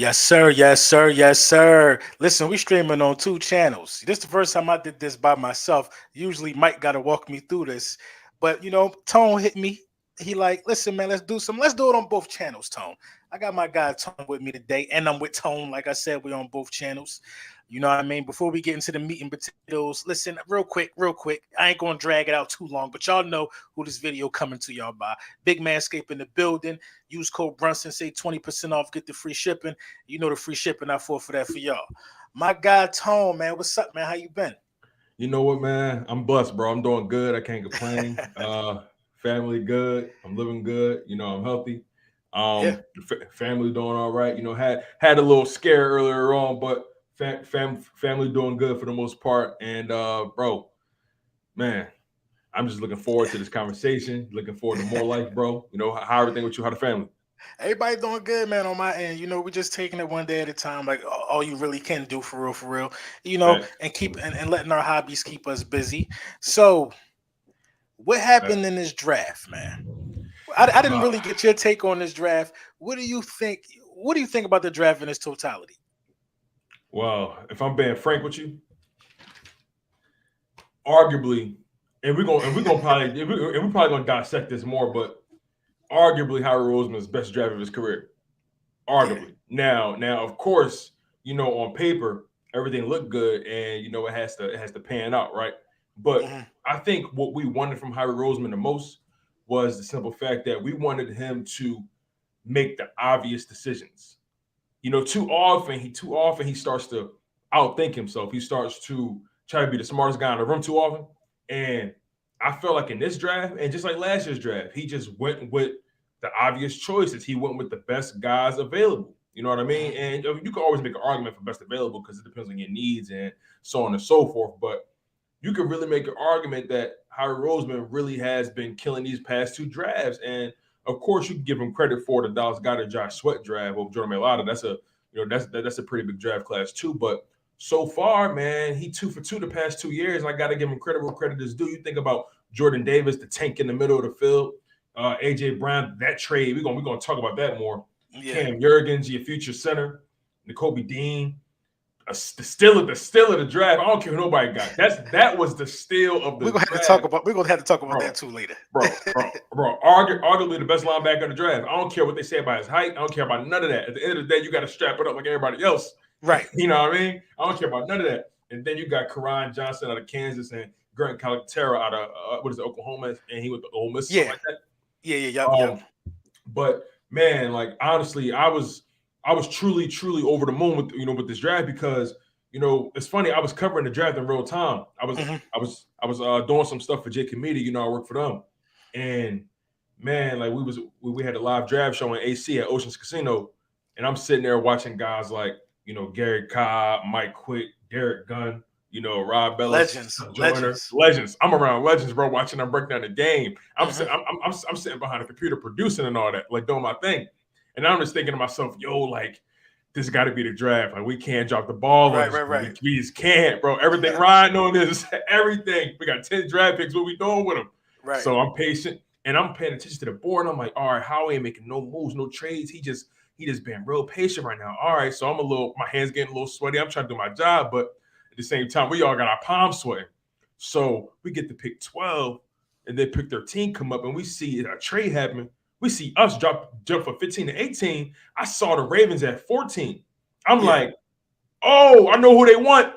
Yes, sir. Yes, sir. Yes, sir. Listen, we streaming on two channels. This is the first time I did this by myself. Usually Mike got to walk me through this. But, Tone hit me. He like, listen, man, let's do it on both channels, Tone. I got my guy Tone with me today, and I'm with Tone. Like I said, we're on both channels. You know what I mean? Before we get into the meat and potatoes, listen, real quick. I ain't gonna drag it out too long, but y'all know who this video coming to y'all by. Big Manscape in the building. Use code Brunson, say 20% off, get the free shipping. You know the free shipping I fought for that for y'all. My guy Tone, man, what's up, man? How you been? You know what, man? I'm blessed, bro. I'm doing good. I can't complain. Family good. I'm living good. I'm healthy. Yeah. Family doing all right. Had a little scare earlier on, but family doing good for the most part. And bro, man, I'm just looking forward to this conversation. Looking forward to more life, bro. How everything with you? How the family? Everybody doing good, man, on my end. We're just taking it one day at a time, like all you really can do for real, for real. Facts. And keep and letting our hobbies keep us busy. So, what happened Facts. in this draft, man? I didn't Uh, really get your take on this draft. What do you think? What do you think about the draft in its totality? well, if I'm being frank with you, arguably, and we're gonna probably and we're probably gonna dissect this more, but arguably Howard Roseman's best draft of his career. Yeah. Arguably. Now, of course, on paper everything looked good, and it has to pan out, right? But Hmm. I think what we wanted from Howard Roseman the most was the simple fact that we wanted him to make the obvious decisions. Too often he starts to outthink himself. He starts to try to be the smartest guy in the room too often. And I felt like in this draft, and just like last year's draft, he just went with the obvious choices. He went with the best guys available. You know what I mean? Hmm. And you can always make an argument for best available because it depends on your needs and so on and so forth. But you could really make an argument that Howard Roseman really has been killing these past two drafts. And of course, you can give him credit for the Dallas Goedert Josh Sweat draft over Jordan Mailata. That's a pretty big draft class too. But so far, man, he 2 for 2 the past 2 years, and I got to give him credit where credit is due. You think about Jordan Davis, the tank in the middle of the field, AJ Brown, that trade. We're gonna talk about that more. Yeah. Cam Jurgens, your future center, N'Kobe Dean, the steal of the draft. I don't care who nobody got. That was the steal of We're the gonna have to talk draft, about. We're gonna have to talk about bro, that too later. bro. Arguably the best linebacker in the draft. I don't care what they say about his height. I don't care about none of that. At the end of the day, you got to strap it up like everybody else. Right. You know what I mean? I don't care about none of that. And then you got Karan Johnson out of Kansas and Grant Calcaterra out of Oklahoma, and he went to Ole Miss, something Yeah. like that. Yeah. Yeah. Yep. Yep. Um, but man, like honestly, I was truly over the moon with this draft because it's funny. I was covering the draft in real time. I was Hmm. I was I was doing some stuff for J Media. I work for them, and man, like we had a live draft show in AC at Oceans Casino, and I'm sitting there watching guys like Gary Cobb, Mike Quick, Derek Gunn, Rob Bellis, Legends. Joyner, Legends. legends. I'm around legends, bro. Watching them break down the game. I'm Hmm. sitting, I'm sitting behind a computer producing and all that, like doing my thing. And I'm just thinking to myself, yo, like this got to be the draft. Like we can't drop the ball on Right. this. Right. Right. We just can't, bro. Everything riding on this. Everything. We got 10 draft picks. What we doing with them? Right. So I'm patient and I'm paying attention to the board. I'm like, all right, Howie ain't making no moves, no trades. He just being real patient right now. All right, so my hands getting a little sweaty. I'm trying to do my job, but at the same time, we all got our palms sweating. So we get to pick 12, and then pick 13 come up, and we see a trade happen. We see us jump from 15 to 18. I saw the Ravens at 14. I'm Yeah. like, oh, I know who they want.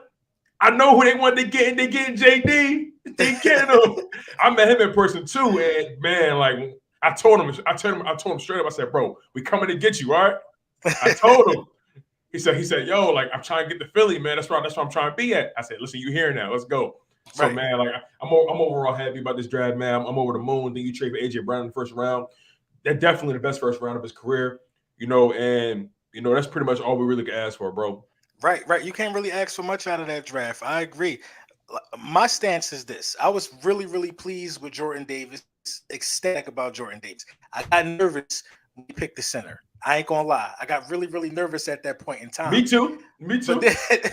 I know who they want. They getting JD. They getting him. I met him in person too, and man, like I told him straight up. I said, bro, we coming to get you, all right? I told him. He said, yo, like I'm trying to get to Philly, man. That's where I'm trying to be at. I said, listen, you here now? Let's go. So Right. man, like I'm overall happy about this draft, man. I'm over the moon. Then you trade for AJ Brown in the first round. That's definitely the best first round of his career, and that's pretty much all we really could ask for, bro. Right. Right. You can't really ask for much out of that draft. I agree. My stance is this: I was really pleased with Jordan Davis. Ecstatic about Jordan Davis. I got nervous when he picked the center. I ain't gonna lie. I got really nervous at that point in time. Me too. Me But too. then,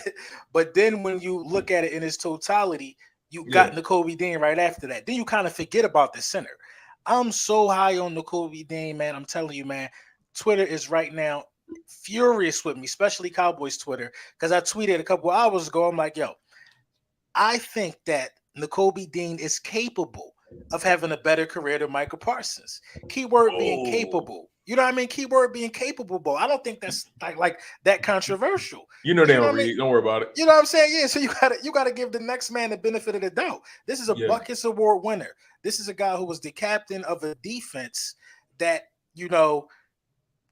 but then when you look at it in its totality, you Yeah. got N'Kobe Dean right after that. Then you kind of forget about the center. I'm so high on N'Kobe Dean, man. I'm telling you, man. Twitter is right now furious with me, especially Cowboys Twitter, because I tweeted a couple hours ago. I'm like, yo, I think that Nakobe Dean is capable of having a better career than Michael Parsons. Keyword being Oh, capable. You know what I mean? Keyword being capable, bro. I don't think that's like that controversial. you know they Because you know don't what I mean? read. Don't worry about it. You know what I'm saying? Yeah. So you gotta give the next man the benefit of the doubt. This is a Yeah. Buckets Award winner. This is a guy who was the captain of a defense that you know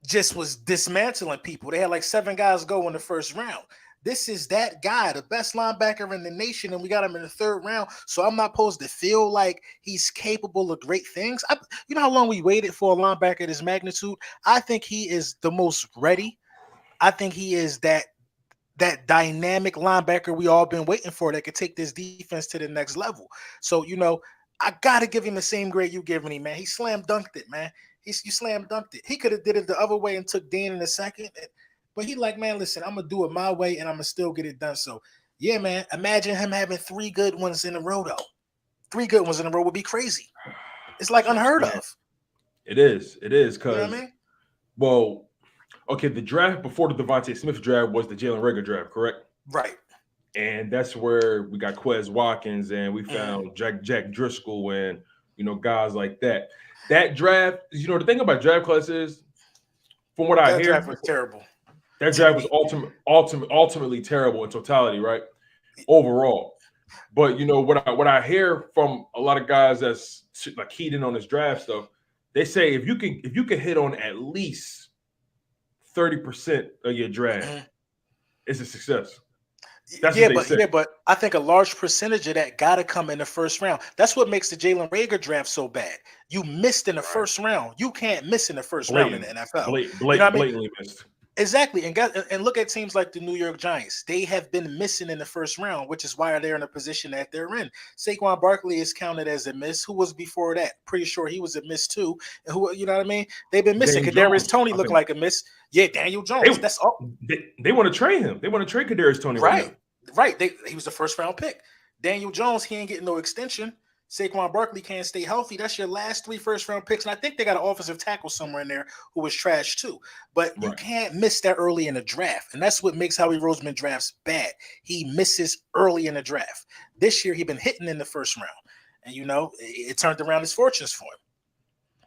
just was dismantling people. They had like 7 guys go in the first round. This is that guy, the best linebacker in the nation, and we got him in the third round. So I'm not supposed to feel like he's capable of great things. You know how long we waited for a linebacker this magnitude? I think he is the most ready. I think he is that dynamic linebacker we all been waiting for that could take this defense to the next level. So, I gotta give him the same grade you giving him, man. He slam dunked it, man. You slam dunked it. He could have did it the other way and took Dan in a second. But he like, man, listen, I'm gonna do it my way and I'm gonna still get it done. So yeah, man. Imagine him having 3 good ones in a row, though. 3 good ones in a row would be crazy. It's like That's what I'm unheard saying. of. It is. It is You know what I because mean? well, okay, the draft before the Devonta Smith draft was the Jalen Rager draft, correct? Right. And that's where we got Quez Watkins and we Mhm. found Jack Driscoll and guys like that. That draft, the thing about draft class is, from what I That hear, draft was terrible that to draft was me. ultimately terrible in totality, right? Overall. But what I hear from a lot of guys that's like keyed in on this draft stuff, they say if you can hit on at least 30% of your draft, Mhm. it's a success. That's what Yeah, they but say. yeah, but I think a large percentage of that got to come in the first round. That's what makes the Jalen Rager draft so bad. You missed in the Right. first round. You can't miss in the first round in the Blatant, NFL. You know what I mean? blatantly missed. Exactly. And look at teams like the New York Giants. They have been missing in the first round, which is why they're in the position that they're in. Saquon Barkley is counted as a miss. Who was before that? Pretty sure he was a miss too. And who, you know what I mean? They've been missing. Daniel Kadarius Jones, Tony I looked think like a miss. Yeah, Daniel they Jones. That's all. they want to trade him. They want to trade Kadarius Tony right Right, now. right. He was the first round pick. Daniel Jones, he ain't getting no extension. Saquon Barkley can't stay healthy. That's your last 3 first round picks. And I think they got an offensive tackle somewhere in there who was trash too. But you Right. can't miss that early in the draft. And that's what makes Howie Roseman drafts bad. He misses early in the draft. This year, he been hitting in the first round. And, it turned around his fortunes for him.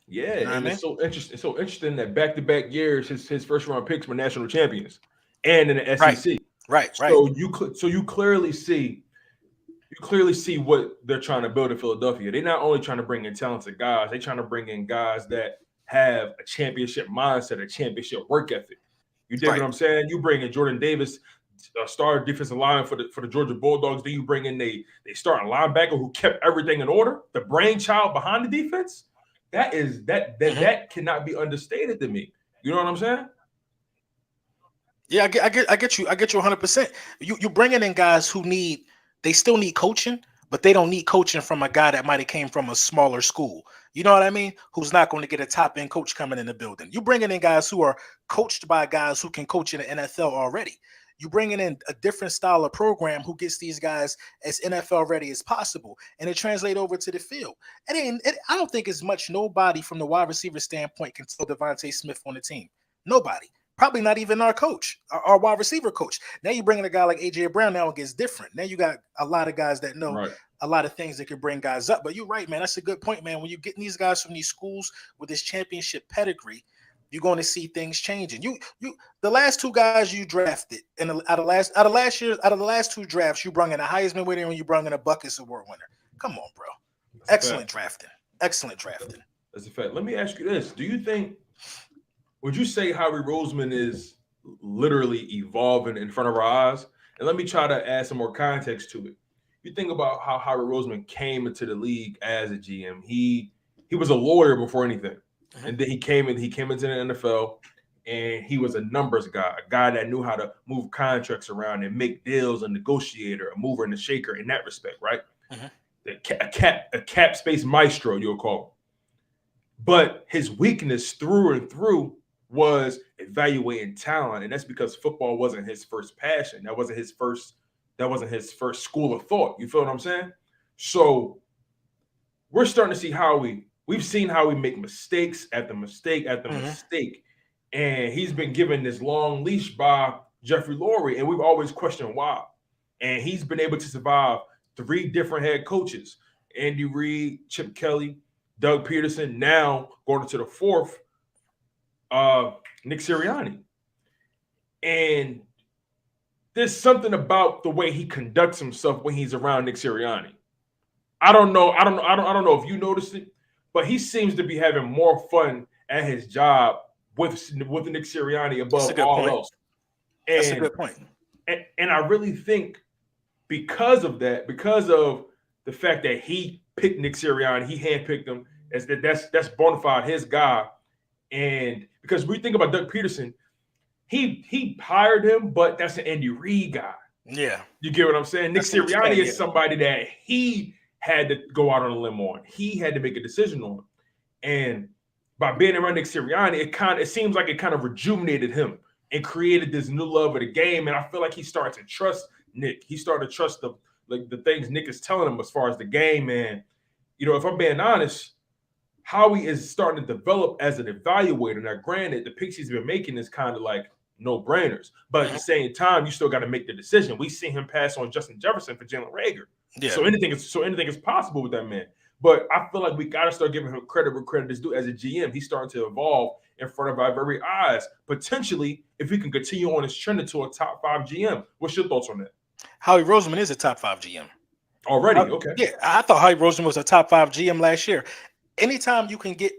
Yeah, You know what I and it's mean? so interesting. It's so interesting that back-to-back years, his first round picks were national champions, and in the Right, SEC. right, right. So you clearly see what they're trying to build in Philadelphia. They're not only trying to bring in talented guys, they're trying to bring in guys that have a championship mindset, a championship work ethic. You dig what Right. I'm saying? You bring in Jordan Davis, a star defensive line for the Georgia Bulldogs. Then you bring in they starting linebacker who kept everything in order, the brainchild behind the defense. Mhm. That cannot be understated to me. You know what I'm saying? Yeah, I get you 100%. You bringing in guys who they still need coaching, but they don't need coaching from a guy that might have came from a smaller school. You know what I mean? Who's not going to get a top end coach coming in the building. You bringing in guys who are coached by guys who can coach in the NFL already. You bringing in a different style of program who gets these guys as NFL ready as possible, and it translate over to the field. I don't think as much nobody from the wide receiver standpoint can tell Devonta Smith on the team. Nobody. Probably not even our coach, our wide receiver coach. Now you bring in a guy like AJ Brown. Now it gets different. Now you got a lot of guys that know Right. a lot of things that can bring guys up. But you're right, man. That's a good point, man. When you're getting these guys from these schools with this championship pedigree, you're going to see things changing. The last 2 guys you drafted out of the last 2 drafts, you brought in a Heisman winner and you brought in a Buckets Award winner. Come on, bro. That's a Excellent fact. drafting. Excellent drafting. That's a fact. Let me ask you this: Do you think? Would you say Howie Roseman is literally evolving in front of our eyes? And let me try to add some more context to it. You think about how Howie Roseman came into the league as a GM. He was a lawyer before anything, Mhm. and then he came into the NFL, and he was a numbers guy, a guy that knew how to move contracts around and make deals, a negotiator, a mover and a shaker in that respect, right? Mhm. A cap space maestro, you'll call him. But his weakness through and through was evaluating talent, and that's because football wasn't his first passion. That wasn't his first. That wasn't his first school of thought. You feel what I'm saying? So we're starting to see how we've seen how we make mistakes after mistake after Mhm. mistake, and he's been given this long leash by Jeffrey Lurie, and we've always questioned why. And he's been able to survive 3 different head coaches: Andy Reid, Chip Kelly, Doug Peterson. Now going into the 4th, Nick Sirianni. And there's something about the way he conducts himself when he's around Nick Sirianni. I don't know if you noticed it, but he seems to be having more fun at his job with Nick Sirianni That's a above good all point. else. That's a good point. And I really think because of that, because of the fact that he picked Nick Sirianni, he handpicked him as that's bona fide his guy. And because we think about Doug Peterson, he hired him, but that's an Andy Reid guy. Yeah. You get what I'm saying? Nick That's what you're Sirianni saying, is yeah. somebody that he had to go out on a limb on. He had to make a decision on. And by being around Nick Sirianni, it seems like it kind of rejuvenated him and created this new love of the game. And I feel like he started to trust Nick. He started to trust the things Nick is telling him as far as the game. And, if I'm being honest, Howie is starting to develop as an evaluator. Now, granted, the picks he's been making is kind of like no-brainers. But at the same time, you still got to make the decision. We see him pass on Justin Jefferson for Jalen Reagor. Yeah. So anything is possible with that man. But I feel like we got to start giving him credit where credit is due. As a GM, he's starting to evolve in front of our very eyes. Potentially, if he can continue on his trend into a top 5 GM. What's your thoughts on that? Howie Roseman is a top 5 GM. Already? Okay. Yeah, I thought Howie Roseman was a top 5 GM last year. Anytime you can get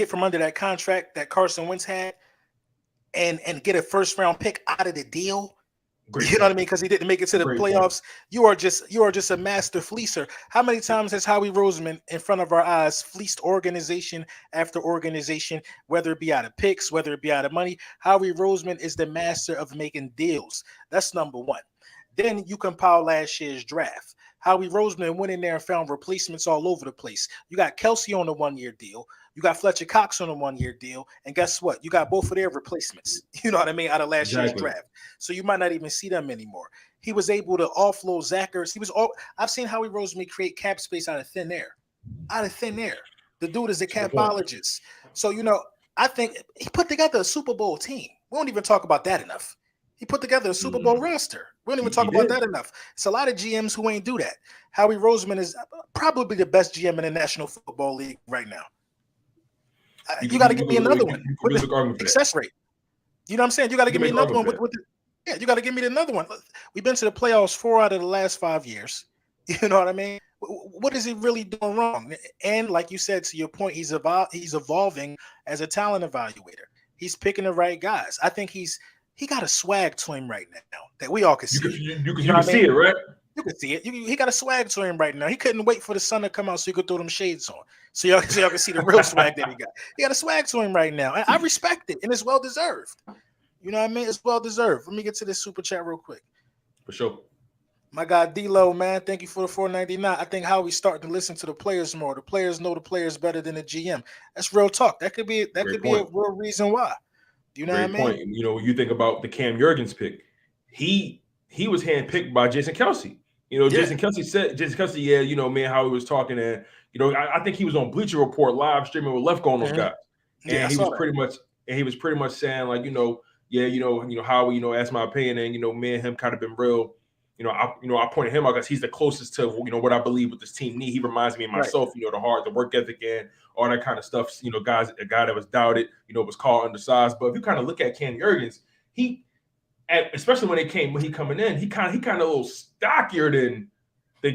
from under that contract that Carson Wentz had and get a first round pick out of the deal, Great you know what I mean? Because he didn't make it to the playoffs. You are just a master fleecer. How many times has Howie Roseman in front of our eyes fleeced organization after organization, whether it be out of picks, whether it be out of money? Howie Roseman is the master of making deals. That's number one. Then you compile last year's draft. Howie Roseman went in there and found replacements all over the place. You got Kelsey on a 1-year deal. You got Fletcher Cox on a 1-year deal. And guess what? You got both of their replacements, you know what I mean, out of last year's draft. So you might not even see them anymore. He was able to offload Zach Ertz. I've seen Howie Roseman create cap space out of thin air. Out of thin air. The dude is a capologist. So, I think he put together a Super Bowl team. We don't even talk about that enough. He put together a Super Bowl roster. We don't even talk about that enough. It's a lot of GMs who ain't do that. Howie Roseman is probably the best GM in the National Football League right now. You got to give me another one with the success rate. You know what I'm saying? You got to give me another one you got to give me another one. We've been to the playoffs 4 out of the last 5 years. You know what I mean? What is he really doing wrong? And like you said, to your point, he's evolving as a talent evaluator. He's picking the right guys. I think he got a swag to him right now that we all can see. You can see it, right? You can see it. He got a swag to him right now. He couldn't wait for the sun to come out so he could throw them shades on. So y'all can see the real swag that he got. He got a swag to him right now. And I respect it, and it's well deserved. You know what I mean? It's well deserved. Let me get to this super chat real quick. For sure. My guy D-Lo, man, thank you for the $4.99. I think Howie's starting to listen to the players more. The players know the players better than the GM. That's real talk. That could be a real reason why. You know what I mean? Point. When you think about the Cam Jurgens pick, he was handpicked by Jason Kelsey. Jason Kelsey, yeah, me and Howie was talking, and I think he was on Bleacher Report live streaming with Lefko on those guys, and he was pretty much saying like, Howie, asked my opinion, and me and him kind of been real. I pointed him out because he's the closest to what I believe what this team need. He reminds me of myself, the work ethic and all that kind of stuff. A guy that was doubted, was called undersized. But if you kind of look at Cam Jurgens, especially when he coming in, he kind of a little stockier than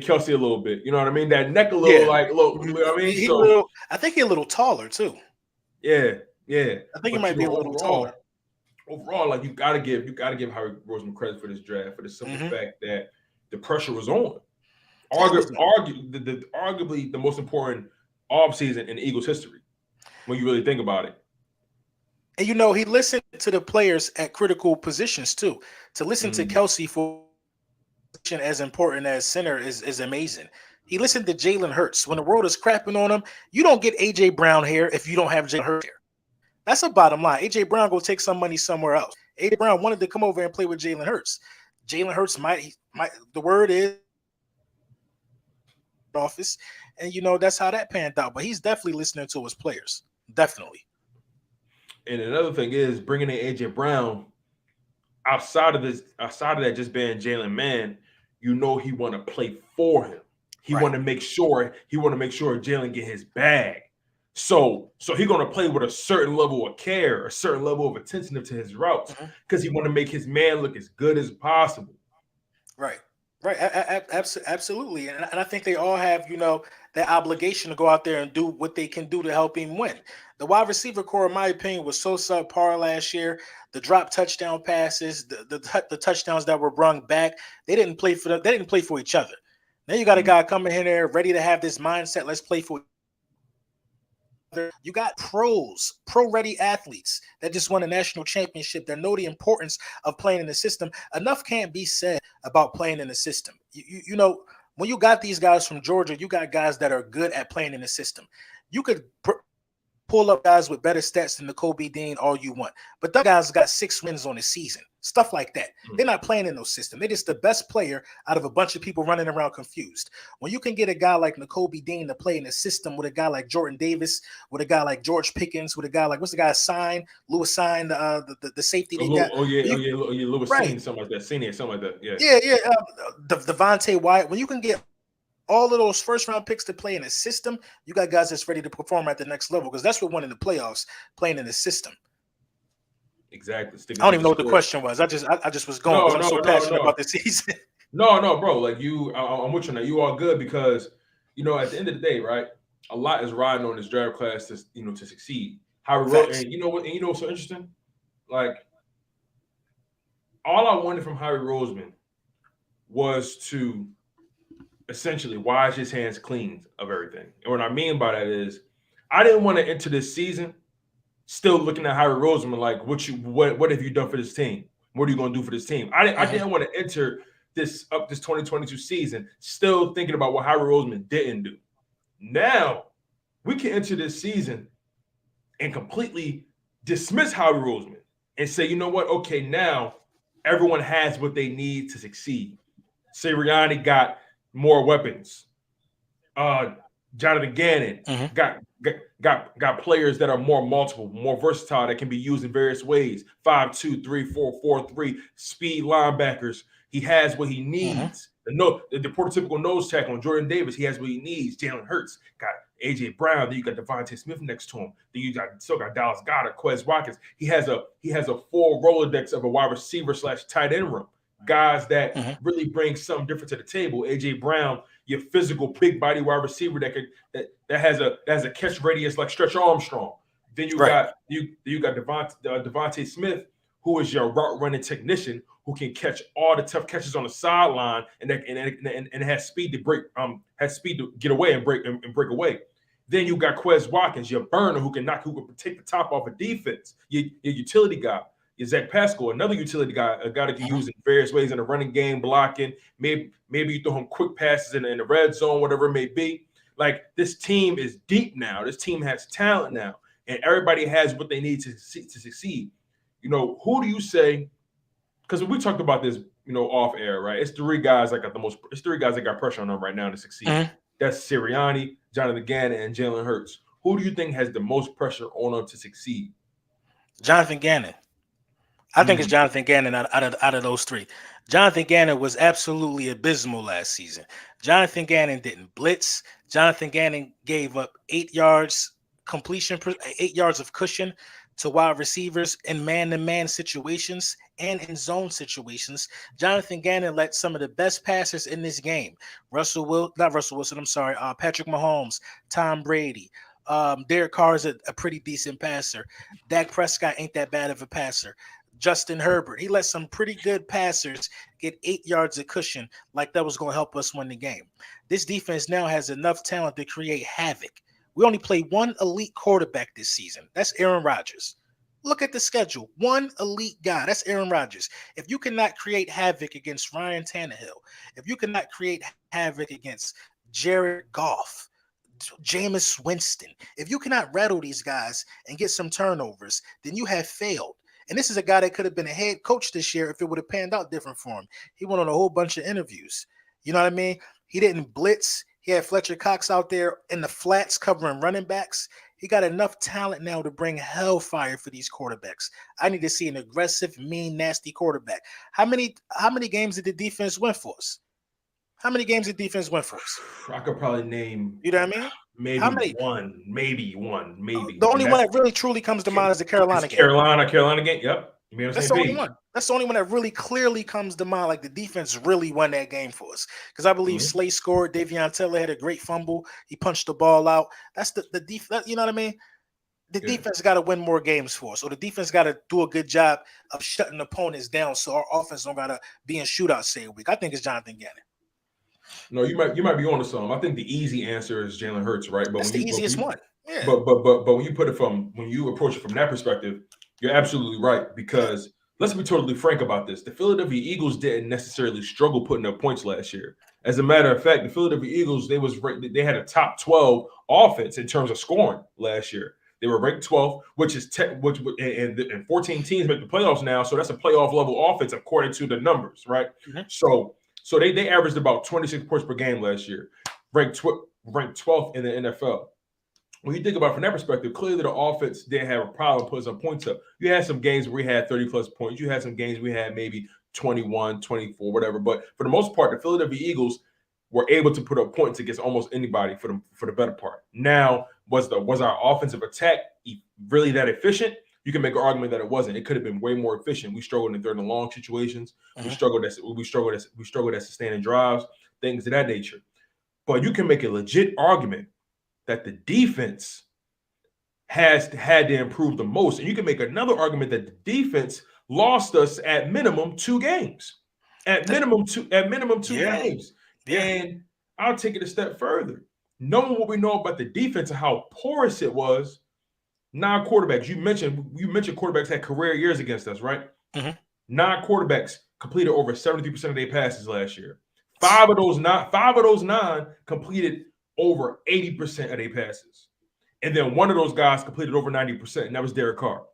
Kelsey a little bit. You know what I mean? That neck a little you know what I mean? I think he's a little taller too. Yeah. I think he might be a little taller. Overall, like you gotta give Howie Roseman credit for this draft for the simple fact that the pressure was on. Arguably the most important offseason in the Eagles' history, when you really think about it. And he listened to the players at critical positions too. To listen to Kelsey for as important as center is amazing. He listened to Jalen Hurts. When the world is crapping on him, you don't get AJ Brown here if you don't have Jalen Hurts here. That's a bottom line. AJ Brown go take some money somewhere else. AJ Brown wanted to come over and play with Jalen Hurts. Jalen Hurts might. The word is office, and that's how that panned out. But he's definitely listening to his players. Definitely. And another thing is bringing in AJ Brown outside of that just being Jalen man, you know he want to play for him. He Right. want to make sure Jalen get his bag. So he gonna play with a certain level of care, a certain level of attention to his routes, Mhm. because he want to make his man look as good as possible. Right. Right. Absolutely. And I think they all have, that obligation to go out there and do what they can do to help him win. The wide receiver core, in my opinion, was so subpar last year. The drop touchdown passes, the touchdowns that were brung back, they didn't play for each other. Now you got a Mhm. guy coming in there ready to have this mindset. Let's play for you got pro ready athletes that just won a national championship that know the importance of playing in the system. Enough can't be said about playing in the system. When you got these guys from Georgia, you got guys that are good at playing in the system. You could pull up guys with better stats than the Kobe Dean all you want. But the guys got 6 wins on the season, stuff like that. They're not playing in no system. They're just the best player out of a bunch of people running around confused. When you can get a guy like Kobe Dean to play in a system with a guy like Jordan Davis, with a guy like George Pickens, with a guy like, what's the guy's sign? Lewis Sign, the safety they got. Lewis Right. Senior, something like that. Senior, something like that. Yeah. Yeah. Devonta Wyatt. When you can get all of those first round picks to play in a system, you got guys that's ready to perform at the next level, because that's what won in the playoffs, playing in the system. Exactly. I Sticking don't to even the know what the script. question was. I just was going No, because I'm no, so no, passionate no. about the season. No, bro. Like I'm with you now. You all good because at the end of the day, right? A lot is riding on this draft class to succeed. How we wrote, Facts. and you know what? And you know what's so interesting? Like all I wanted from Harry Roseman was to essentially wash his hands clean of everything. And what I mean by that is, I didn't want to enter this season still looking at Harry Roseman like, what have you done for this team? What are you going to do for this team? I didn't want to enter this 2022 season still thinking about what Harry Roseman didn't do. Now we can enter this season and completely dismiss Harry Roseman and say, you know what? Okay, now everyone has what they need to succeed. Sirianni got more weapons. Jonathan Gannon Mm-hmm. got players that are more multiple, more versatile, that can be used in various ways. 5'2", 3'4", 4'3", speed linebackers. He has what he Mm-hmm. needs. The prototypical nose tackle on Jordan Davis, he has what he needs. Jalen Hurts got AJ Brown. Then you got Devonta Smith next to him. Then you still got Dallas Goedert, Quez Watkins. He has a full Rolodex of a wide receiver / tight end room. Guys that Mm-hmm. really bring something different to the table. AJ Brown, your physical big body wide receiver that has a catch radius like Stretch Armstrong. Then you Right. got Devonta Smith, who is your route running technician, who can catch all the tough catches on the sideline and has speed to get away and break away. Then you got Quez Watkins, your burner, who can take the top off a defense, your utility guy. Zach Pascal, another utility guy, a guy that can use in various ways in the running game, blocking. Maybe you throw him quick passes in the red zone, whatever it may be. Like, this team is deep now. This team has talent now, and everybody has what they need to succeed. Who do you say? Because we talked about this, off air, right? It's three guys that got pressure on them right now to succeed. Mm-hmm. That's Sirianni, Jonathan Gannon, and Jalen Hurts. Who do you think has the most pressure on them to succeed? Jonathan Gannon. I think it's Jonathan Gannon out of those three. Jonathan Gannon was absolutely abysmal last season. Jonathan Gannon didn't blitz. Jonathan Gannon gave up 8 yards completion, 8 yards of cushion to wide receivers in man-to-man situations and in zone situations. Jonathan Gannon let some of the best passers in this game, Patrick Mahomes, Tom Brady, Derek Carr is a pretty decent passer. Dak Prescott ain't that bad of a passer. Justin Herbert, he let some pretty good passers get 8 yards of cushion, like that was going to help us win the game. This defense now has enough talent to create havoc. We only play one elite quarterback this season. That's Aaron Rodgers. Look at the schedule. One elite guy. That's Aaron Rodgers. If you cannot create havoc against Ryan Tannehill, if you cannot create havoc against Jared Goff, Jameis Winston, if you cannot rattle these guys and get some turnovers, then you have failed. And this is a guy that could have been a head coach this year if it would have panned out different for him. He went on a whole bunch of interviews. You know what I mean? He didn't blitz. He had Fletcher Cox out there in the flats covering running backs. He got enough talent now to bring hellfire for these quarterbacks. I need to see an aggressive, mean, nasty quarterback. How many games did the defense win for us? How many games did defense win for us? I could probably name You know what I mean? How maybe many? one, maybe, The and only one that's that really truly comes to mind is the Carolina game. Carolina game. Yep, we on the That's same the only page. one. That's the only one that really clearly comes to mind. Like the defense really won that game for us. Because I believe Mhm. Slay scored. Davion Taylor had a great fumble. He punched the ball out. That's the defense. You know what I mean? The Yeah. defense got to win more games for us. So the defense got to do a good job of shutting opponents down so our offense don't got to be in shootouts every week. I think it's Jonathan Gannon. No, you might be on to something. I think the easy answer is Jalen Hurts, right? But That's when the you easiest one. Yeah. but when you put it from when you approach it from that perspective, you're absolutely right. Because let's be totally frank about this: the Philadelphia Eagles didn't necessarily struggle putting up points last year. As a matter of fact, the Philadelphia Eagles they had a top 12 offense in terms of scoring last year. They were ranked 12th, which is and 14 teams make the playoffs now, so that's a playoff level offense according to the numbers, right? Mhm. So they averaged about 26 points per game last year, ranked 12th in the NFL. When you think about it from that perspective, clearly the offense didn't have a problem putting some points up. You had some games where we had 30 plus points. You had some games we had maybe 21, 24, whatever. But for the most part, the Philadelphia Eagles were able to put up points against almost anybody for the better part. Now, was our offensive attack really that efficient? You can make an argument that it wasn't. It could have been way more efficient. We struggled in third and long situations. We Mhm. struggled at sustaining drives, things of that nature. But you can make a legit argument that the defense had to improve the most. And you can make another argument that the defense lost us at minimum 2 games. At minimum two Yeah. games. Yeah. And I'll take it a step further. Knowing what we know about the defense and how porous it was, non-quarterbacks. You mentioned quarterbacks had career years against us, right? Mhm. Non-quarterbacks completed over 73% of their passes last year. Five of those nine completed over 80% of their passes. And then one of those guys completed over 90%, and that was Derek Carr.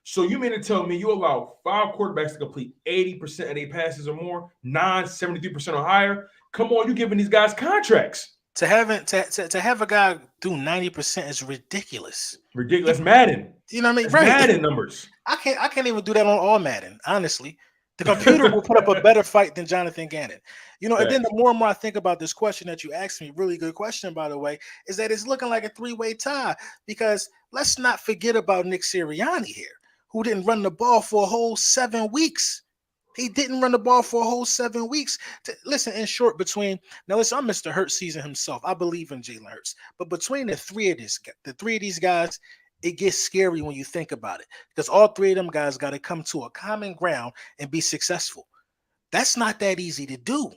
So you mean to tell me you allow 5 quarterbacks to complete 80% of their passes or more, 73% or higher? Come on, you're giving these guys contracts. To have a guy do 90% is ridiculous. Ridiculous. Madden. You know what I mean? That's Right. Madden numbers. I can't even do that on all Madden, honestly. The computer will put up a better fight than Jonathan Gannon. You know, and then the more and more I think about this question that you asked me, really good question, by the way, is that it's looking like a three-way tie because let's not forget about Nick Sirianni here, who didn't run the ball for a whole 7 weeks. He didn't run the ball for a whole 7 weeks. Listen, in short, listen, I'm Mr. Hurts season himself. I believe in Jalen Hurts, but between the three of these guys, it gets scary when you think about it because all three of them guys got to come to a common ground and be successful. That's not that easy to do.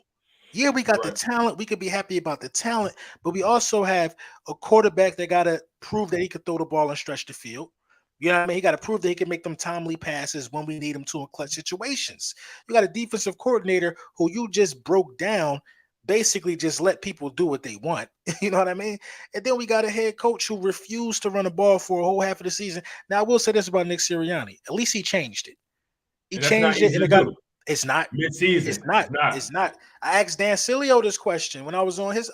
Yeah, we got the Right. talent. We could be happy about the talent, but we also have a quarterback that got to prove that he could throw the ball and stretch the field. You know what I mean? He got to prove that he can make them timely passes when we need him to in clutch situations. You got a defensive coordinator who you just broke down, basically just let people do what they want. You know what I mean? And then we got a head coach who refused to run the ball for a whole half of the season. Now, I will say this about Nick Sirianni. At least he changed it. He And that's not changed it, easy and to it got. do. It's not. It's Mid-season. not. It's not. It's not. I asked Dan Cilio this question when I was on his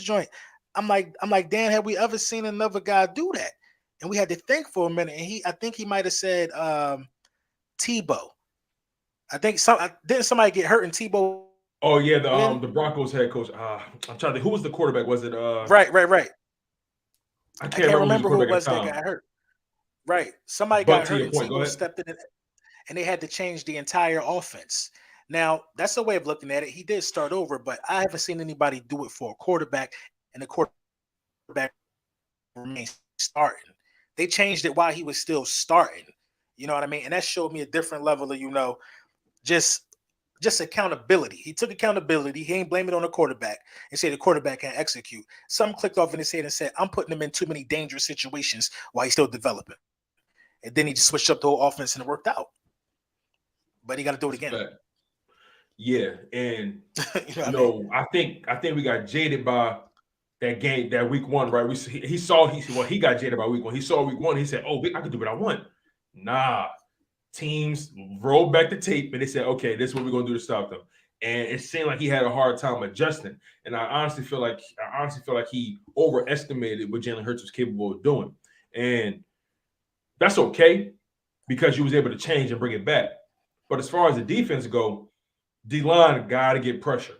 joint. I'm like, Dan, have we ever seen another guy do that? And we had to think for a minute. And I think he might have said Tebow. I think didn't somebody get hurt and Tebow. Oh yeah, the Broncos head coach. I'm trying to think, who was the quarterback? Was it Right. I I can't can't remember who was the remember who it quarterback at was the that time. got hurt. Right. Somebody But got to hurt your and point, go Tebow ahead. stepped in and they had to change the entire offense. Now, that's a way of looking at it. He did start over, but I haven't seen anybody do it for a quarterback, and the quarterback remains starting. They changed it while he was still starting. You know what I mean? And that showed me a different level of, just accountability. He took accountability. He ain't blame it on the quarterback and say the quarterback can't execute. Some clicked off in his head and said, I'm putting him in too many dangerous situations while he's still developing. And then he just switched up the whole offense and it worked out. But he got to do it again. Yeah, and you know what I think we got jaded by that game, that week one, right? He got jaded by week one. He saw week one. He said, "Oh, I can do what I want." Nah, teams rolled back the tape and they said, "Okay, this is what we're gonna do to stop them." And it seemed like he had a hard time adjusting. And I honestly feel like he overestimated what Jalen Hurts was capable of doing. And that's okay because you was able to change and bring it back. But as far as the defense go, D-line got to get pressure.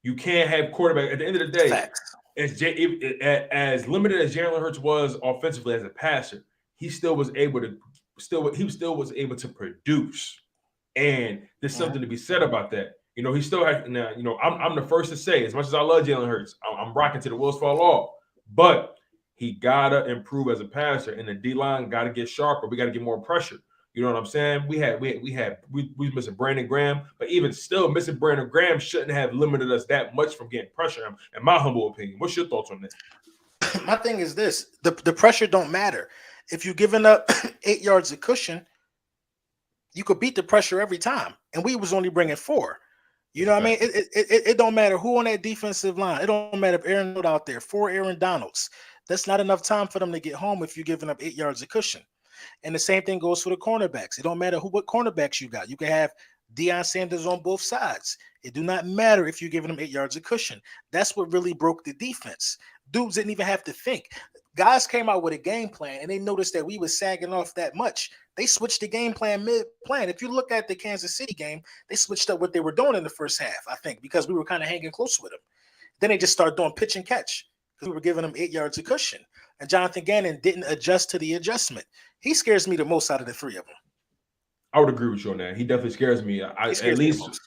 You can't have quarterback. At the end of the day, Facts. as limited as Jalen Hurts was offensively as a passer, he still was able to produce. And there's Mhm. something to be said about that. He still had now. I'm the first to say, as much as I love Jalen Hurts, I'm rocking to the wheels fall off. But he gotta improve as a passer, and the D line gotta get sharper. We gotta get more pressure. You know what I'm saying? We missing Brandon Graham, but even still, missing Brandon Graham shouldn't have limited us that much from getting pressure. In my humble opinion, what's your thoughts on that? My thing is this: the pressure don't matter. If you're giving up 8 yards of cushion, you could beat the pressure every time, and we was only bringing 4. You That's a know what I mean? fact. It don't matter who on that defensive line. It don't matter if Aaron Donald out there, 4 Aaron Donalds. That's not enough time for them to get home if you're giving up 8 yards of cushion. And the same thing goes for the cornerbacks. It don't matter what cornerbacks you got. You can have Deion Sanders on both sides. It do not matter if you're giving them 8 yards of cushion. That's what really broke the defense. Dudes didn't even have to think. Guys came out with a game plan and they noticed that we was sagging off that much. They switched the game plan mid-plan. If you look at the Kansas City game, they switched up what they were doing in the first half, I think, because we were kind of hanging close with them. Then they just started doing pitch and catch because we were giving them 8 yards of cushion. And Jonathan Gannon didn't adjust to the adjustment. He scares me the most out of the 3 of them. I would agree with you on that. He definitely scares me. He At scares me the least most.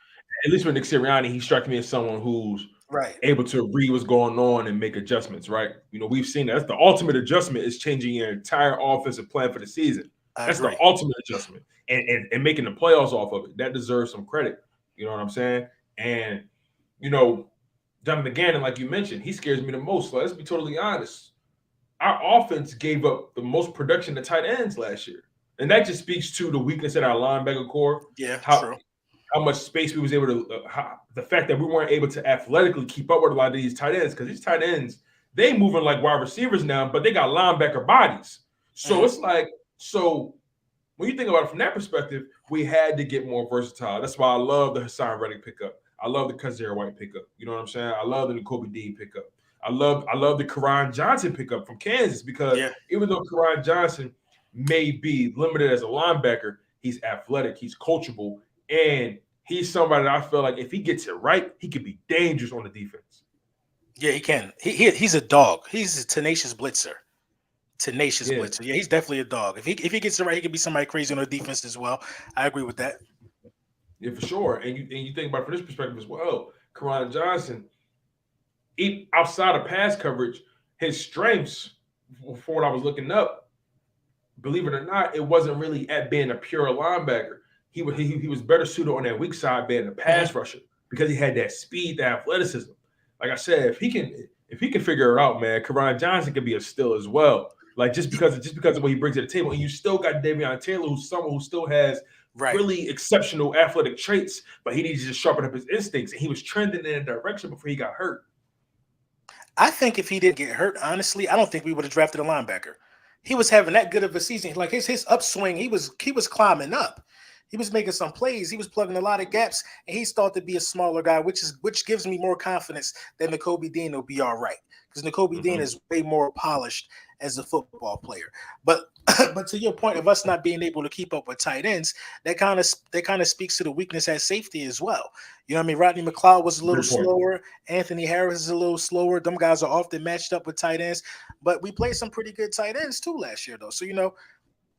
with Nick Sirianni, he strikes me as someone who's Right. able to read what's going on and make adjustments, right? We've seen that. That's the ultimate adjustment is changing your entire offensive plan for the season. I That's the agree. ultimate adjustment. And making the playoffs off of it. That deserves some credit. You know what I'm saying? And, Jonathan Gannon, like you mentioned, he scares me the most. So let's be totally honest. Our offense gave up the most production to tight ends last year. And that just speaks to the weakness at our linebacker core, Yeah, how true. how much space we was able to, the fact that we weren't able to athletically keep up with a lot of these tight ends, because these tight ends, they moving like wide receivers now, but they got linebacker bodies. So Mhm. it's like, so when you think about it from that perspective, we had to get more versatile. That's why I love the Hassan Reddick pickup. I love the Kazir White pickup. You know what I'm saying? I love the N'Kobe Dean pickup. I love the Karan Johnson pickup from Kansas, because Yeah. even though Karan Johnson may be limited as a linebacker, he's athletic, he's coachable, and he's somebody that I feel like if he gets it right, he could be dangerous on the defense. Yeah, he can. He's a dog. He's a tenacious blitzer. Tenacious Yeah, blitzer. Yeah, he's definitely a dog. If he gets it right, he could be somebody crazy on the defense as well. I agree with that. yeah, for sure. And you think about it from this perspective as well. Karan Johnson, outside of pass coverage, his strengths, for what I was looking up, believe it or not, it wasn't really at being a pure linebacker. He was better suited on that weak side being a Mhm. pass rusher, because he had that speed, that athleticism. Like I said, if he can figure it out, man, Karan Johnson could be a steal as well. Like just because of what he brings to the table, and you still got Davion Taylor, who's someone who still has Right. really exceptional athletic traits, but he needs to just sharpen up his instincts. And he was trending in a direction before he got hurt. I think if he didn't get hurt, honestly, I don't think we would have drafted a linebacker. He was having that good of a season. Like his upswing, he was climbing up. He was making some plays. He was plugging a lot of gaps, and he's thought to be a smaller guy, which gives me more confidence that N'Kobe Dean will be all right. Because N'Kobe Dean Mm-hmm. is way more polished as a football player. But but to your point of us not being able to keep up with tight ends, that kind of speaks to the weakness at safety as well. You know what I mean? Rodney McLeod was a little Great point. slower. Anthony Harris is a little slower. Them guys are often matched up with tight ends, but we played some pretty good tight ends too last year, though. So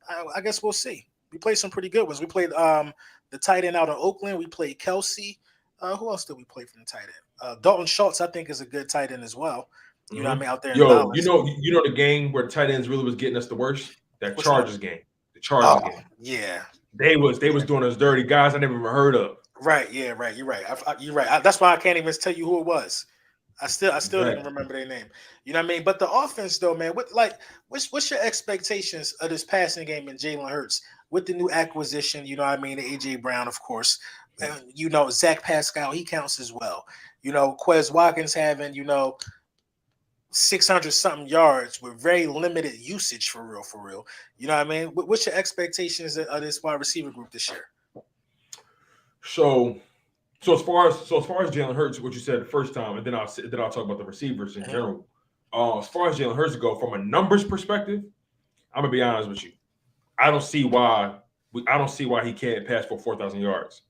I guess we'll see. We played some pretty good ones. We played the tight end out in Oakland. We played Kelsey. Who else did we play from the tight end? Dalton Schultz, I think, is a good tight end as well. You know what I Mm-hmm. mean? Out there in Yo, you Dallas. know, you know the game where tight ends really was getting us the worst? That Which one? Chargers game. The Chargers Oh, game. yeah. They was Yeah. doing us dirty, guys I never even heard of. Right. Yeah. Right. You're right. You're right. That's why I can't even tell you who it was. I still didn't Exactly. remember their name. You know what I mean? But the offense, though, man, what's your expectations of this passing game in Jalen Hurts with the new acquisition? You know what I mean? AJ Brown, of course. And, Zach Pascal, he counts as well. Quez Watkins having 600 something yards with very limited usage for real, for real. You know what I mean? What's your expectations of this wide receiver group this year? So so as far as Jalen Hurts, what you said the first time, and then I'll talk about the receivers in Mhm. general. As far as Jalen Hurts go, from a numbers perspective, I'm gonna be honest with you. I don't see why. I don't see why he can't pass for 4,000 yards.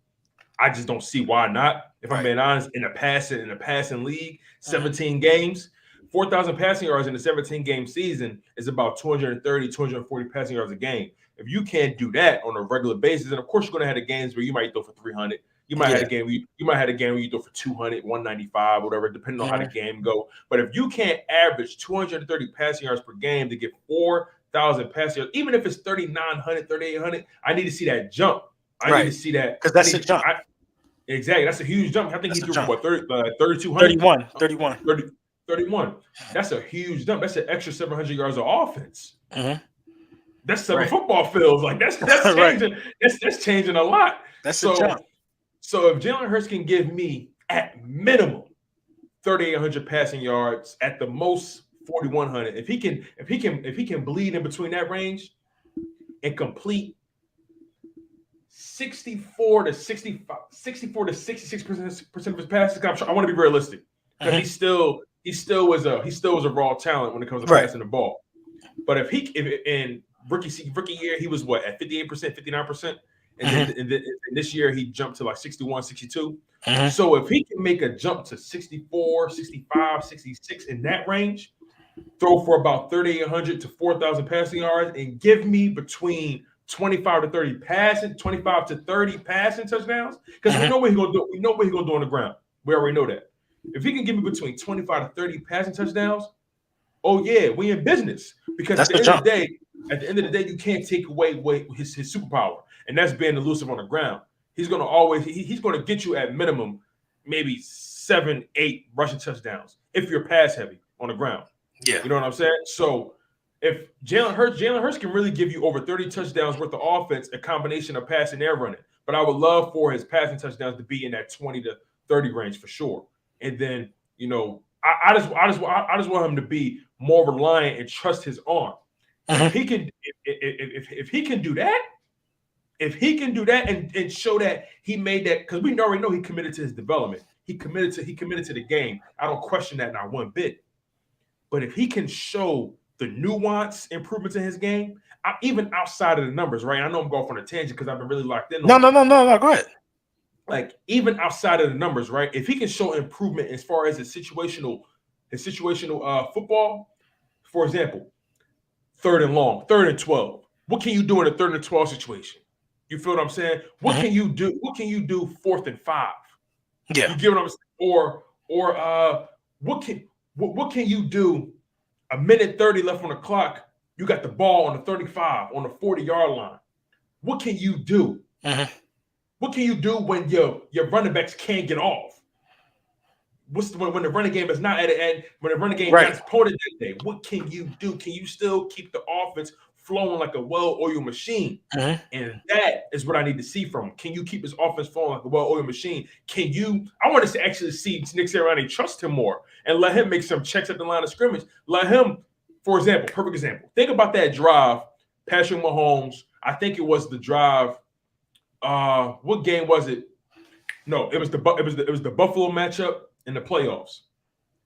I just don't see why not. If I'm being honest, in a passing league, 17 games, 4,000 passing yards in a 17-game season is about 230, 240 passing yards a game. If you can't do that on a regular basis, and of course you're going to have the games where you might throw for 300. You might have a game where you throw for 200, 195, whatever, depending on how the game go. But if you can't average 230 passing yards per game to get 4,000 passing yards, even if it's 3,900, 3,800, I need to see that jump. I need to see that because that's a jump. Exactly. That's a huge jump. I think he threw for what, 3,200? 31. That's a huge jump. That's an extra 700 yards of offense. That's 7 football fields. Like that's changing. That's changing a lot. That's a jump. So if Jalen Hurts can give me at minimum 3,800 passing yards, at the most 4,100, if he can bleed in between that range and complete 64 to 66% of his passes. I want to be realistic because he still was a raw talent when it comes to passing the ball. But if in rookie year he was what, at 58%, 59%, and then this year he jumped to like 61, 62. So if he can make a jump to 64, 65, 66 in that range, throw for about 3,800 to 4,000 passing yards, and give me between 25 to 30 passing, 25 to 30 passing touchdowns, because we know what he's gonna do. We know what he's gonna do on the ground. We already know that. If he can give me between 25 to 30 passing touchdowns, oh yeah, we in business. Because at the end of the day, you can't take away his superpower, and that's being elusive on the ground. He's gonna get you at minimum maybe 7, 8 rushing touchdowns if you're pass heavy on the ground. Yeah, you know what I'm saying? So if Jalen Hurts can really give you over 30 touchdowns worth of offense, a combination of passing and running. But I would love for his passing touchdowns to be in that 20 to 30 range for sure. And then, I just want him to be more reliant and trust his arm. If he can, if he can do that, and show that he made that, because we already know he committed to his development. He committed to the game. I don't question that not one bit. But if he can show the nuance improvements in his game, even outside of the numbers, right? I know I'm going on a tangent because I've been really locked in. No, go ahead. Like, even outside of the numbers, right? If he can show improvement as far as his situational football, for example, 3rd and long, 3rd and 12. What can you do in a 3rd and 12 situation? You feel what I'm saying? What can you do? What can you do 4th and 5? Yeah. You get what I'm saying? Or what can you do? A minute 30 left on the clock. You got the ball on the 35, on the 40-yard line. What can you do? What can you do when your running backs can't get off? When the running game is not at the end, when the running game is supported that day? What can you do? Can you still keep the offense flowing like a well-oiled machine? And that is what I need to see from him. Can you keep his offense flowing like a well-oiled machine? I want us to actually see Nick Sirianni trust him more and let him make some checks at the line of scrimmage. Let him, for example, perfect example. Think about that drive, Patrick Mahomes. I think it was the drive. What game was it? No, it was the Buffalo matchup in the playoffs.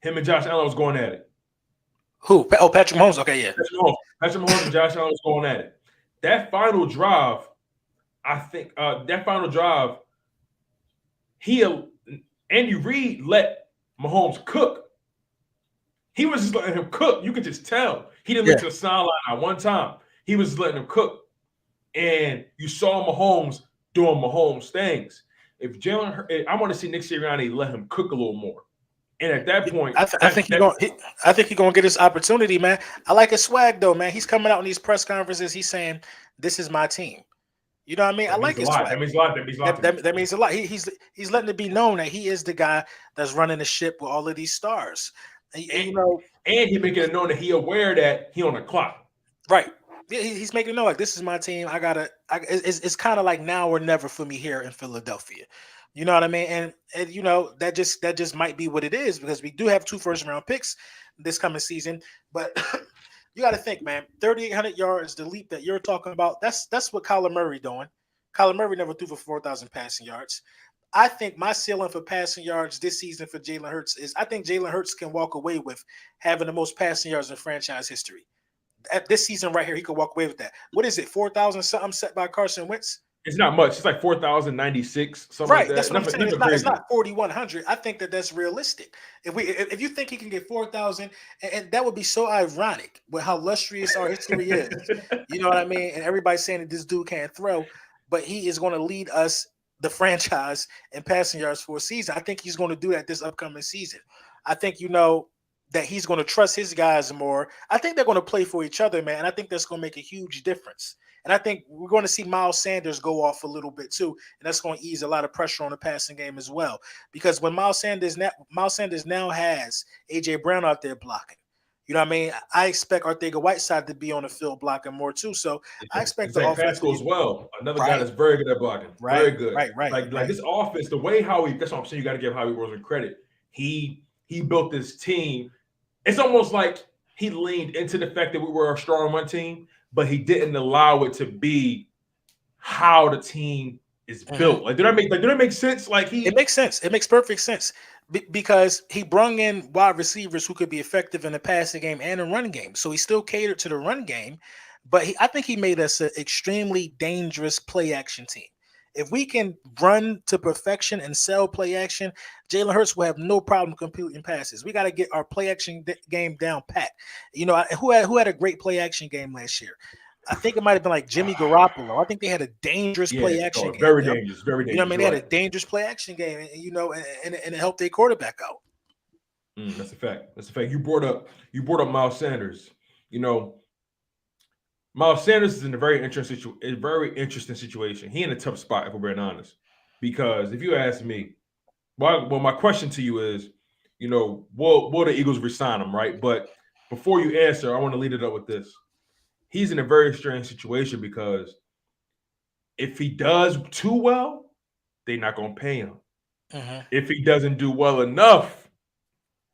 Him and Josh Allen was going at it. Who? Oh, Patrick Mahomes. Okay, yeah. Patrick Mahomes and Josh Allen was going at it. That final drive, I think, Andy Reid let Mahomes cook. He was just letting him cook. You could just tell. He didn't look to the sideline at one time. He was just letting him cook. And you saw Mahomes doing Mahomes things. If I want to see Nick Sirianni let him cook a little more. And at that point, I think he's gonna get his opportunity, man. I like his swag though, man. He's coming out in these press conferences. He's saying, "This is my team." You know what I mean? I like his swag. That means a lot. That means a lot. He's letting it be known that he is the guy that's running the ship with all of these stars. And he making it known that he aware that he on the clock. Right. He's making it known like, this is my team. It's kind of like now or never for me here in Philadelphia. You know what I mean? And that just might be what it is, because we do have 2 first-round picks this coming season. But you got to think, man, 3,800 yards, the leap that you're talking about, that's what Kyler Murray doing. Kyler Murray never threw for 4,000 passing yards. I think my ceiling for passing yards this season for Jalen Hurts is, I think Jalen Hurts can walk away with having the most passing yards in franchise history. at this season right here, he could walk away with that. What is it, 4,000 something set by Carson Wentz? It's not much. It's like 4,096, something like Right, that's that. what I'm saying. Nothing It's crazy. not 4,100. I think that that's realistic. If you think he can get 4,000, and that would be so ironic with how lustrous our history is. You know what I mean? And everybody's saying that this dude can't throw, but he is going to lead us, the franchise, in passing yards for a season. I think he's going to do that this upcoming season. I think that he's going to trust his guys more. I think they're going to play for each other, man. And I think that's going to make a huge difference. And I think we're going to see Miles Sanders go off a little bit too, and that's going to ease a lot of pressure on the passing game as well. Because when Miles Sanders now has AJ Brown out there blocking, you know what I mean? I expect Arthega-Whiteside to be on the field blocking more too. So I expect the Zach offense to Pascal be as well. Another guy right, that's very good at blocking. right, Very good. right, right, Like right. this offense, the way Howie, that's what I'm saying. You got to give Howie Roseman credit. He built this team. It's almost like he leaned into the fact that we were a strong run team, but he didn't allow it to be how the team is Mhm. built. Like, did that make sense? Like It makes sense. It makes perfect sense because he brung in wide receivers who could be effective in the passing game and the run game. So he still catered to the run game, but I think he made us an extremely dangerous play action team. If we can run to perfection and sell play action, Jalen Hurts will have no problem completing passes. We got to get our play action game down pat. Who had a great play action game last year? I think it might have been like Jimmy Garoppolo. I think they had a dangerous yeah, play action oh, game. very Yep. dangerous, very You know what I dangerous. mean? They You're had right. a dangerous play action game, and it helped their quarterback out. That's a fact. That's a fact. You brought up Miles Sanders. You know, Miles Sanders is in a very interesting situation. He in a tough spot, if we're being honest. Because if you ask me, well, my question to you is, will the Eagles resign him, right? But before you answer, I want to lead it up with this. He's in a very strange situation because if he does too well, they're not gonna pay him. Mhm. If he doesn't do well enough,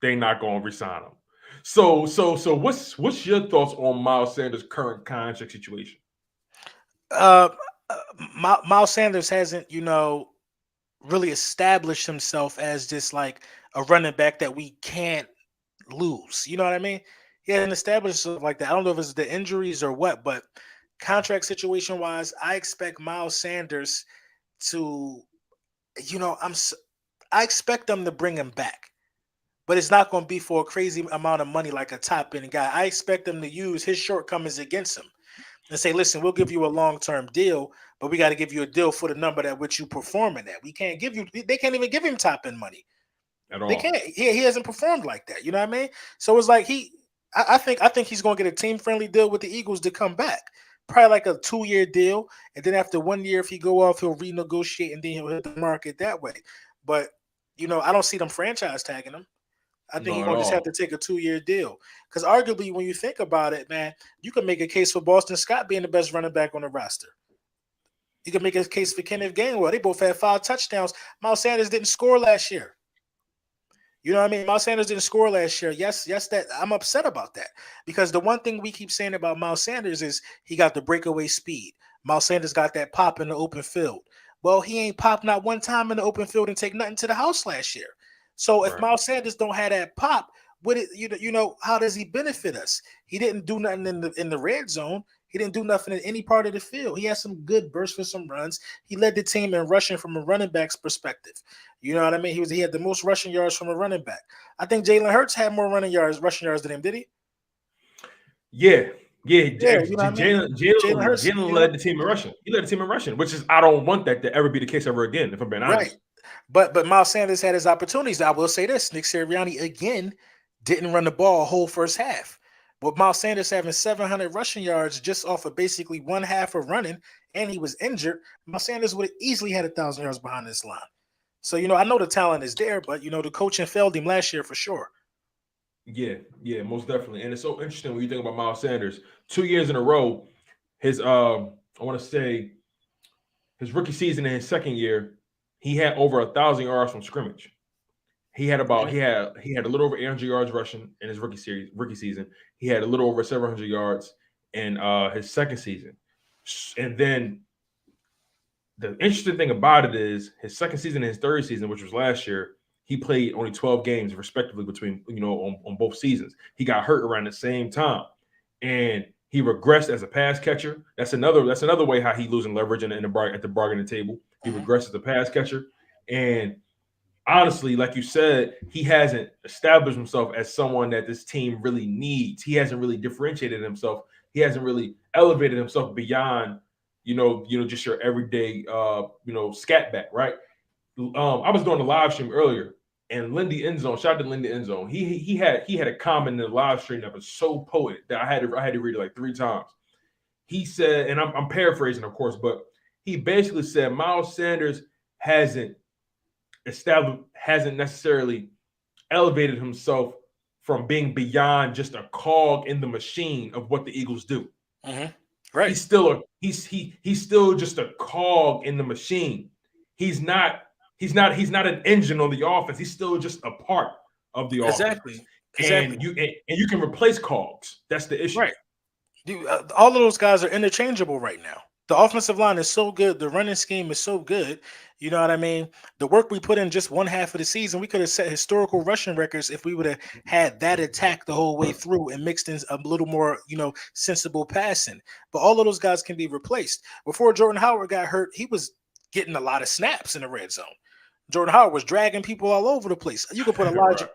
they're not gonna resign him. So what's your thoughts on Miles Sanders' current contract situation? Uh, Miles Sanders hasn't, really established himself as just like a running back that we can't lose. You know what I mean? He hasn't established himself like that. I don't know if it's the injuries or what, but contract situation wise, I expect Miles Sanders to, you know, I'm s- I expect them to bring him back. But it's not going to be for a crazy amount of money like a top end guy. I expect them to use his shortcomings against him and say, listen, we'll give you a long term deal, but we got to give you a deal for the number that which you performing at. We can't give you, they can't even give him top end money. At They all? can't. He hasn't performed like that. You know what I mean? So it's like I think he's going to get a team friendly deal with the Eagles to come back. Probably like a 2 year deal, and then after 1 year, if he go off, he'll renegotiate and then he'll hit the market that way. But I don't see them franchise tagging him. I think he's No, at gonna just have to all. take a 2 year deal. Because arguably, when you think about it, man, you can make a case for Boston Scott being the best running back on the roster. You can make a case for Kenneth Gainwell. They both had 5 touchdowns. Miles Sanders didn't score last year. You know what I mean? Miles Sanders didn't score last year. Yes, that I'm upset about that because the one thing we keep saying about Miles Sanders is he got the breakaway speed. Miles Sanders got that pop in the open field. Well, he ain't popped not one time in the open field and take nothing to the house last year. So if Right. Miles Sanders don't have that pop, what it how does he benefit us? He didn't do nothing in the red zone. He didn't do nothing in any part of the field. He had some good bursts for some runs. He led the team in rushing from a running back's perspective. You know what I mean? He had the most rushing yards from a running back. I think Jalen Hurts had more rushing yards than him. Did he? Yeah, yeah. Yeah, you know what I mean. Jalen Hurts, Jalen led the team in rushing. He led the team in rushing, which is I don't want that to ever be the case ever again. If I'm being right? honest. But Miles Sanders had his opportunities. I will say this: Nick Sirianni again didn't run the ball a whole first half. But Miles Sanders having 700 rushing yards just off of basically one half of running, and he was injured. Miles Sanders would have easily had 1,000 yards behind this line. So I know the talent is there, but the coaching failed him last year for sure. Yeah, yeah, most definitely. And it's so interesting when you think about Miles Sanders. 2 years in a row, his I want to say his rookie season and his second year, he had over 1,000 yards from scrimmage. He had about Mhm. he had a little over 800 yards rushing in his rookie season. He had a little over 700 yards in his second season. And then the interesting thing about it is his second season and his third season, which was last year, he played only 12 games respectively between on both seasons. He got hurt around the same time. And He regressed as a pass catcher. That's another way how he losing leverage at the bargaining table. He regressed as a pass catcher. And honestly, like you said, he hasn't established himself as someone that this team really needs. He hasn't really differentiated himself. He hasn't really elevated himself beyond, just your everyday, scat back, right? I was doing a live stream earlier, and Lindy Endzone, shout out to Lindy Endzone. He had a comment in the live stream that was so potent that I had to read it like 3 times. He said, and I'm paraphrasing, of course, but he basically said Miles Sanders hasn't necessarily elevated himself from being beyond just a cog in the machine of what the Eagles do. Mm-hmm. Right. He's still just a cog in the machine. He's not an engine on the offense. He's still just a part of the offense. Exactly. And you can replace cogs. That's the issue. Right. All of those guys are interchangeable right now. The offensive line is so good. The running scheme is so good. You know what I mean? The work we put in just one half of the season, we could have set historical rushing records if we would have had that attack the whole way through and mixed in a little more, sensible passing. But all of those guys can be replaced. Before Jordan Howard got hurt, he was getting a lot of snaps in the red zone. Jordan Howard was dragging people all over the place. You could put Elijah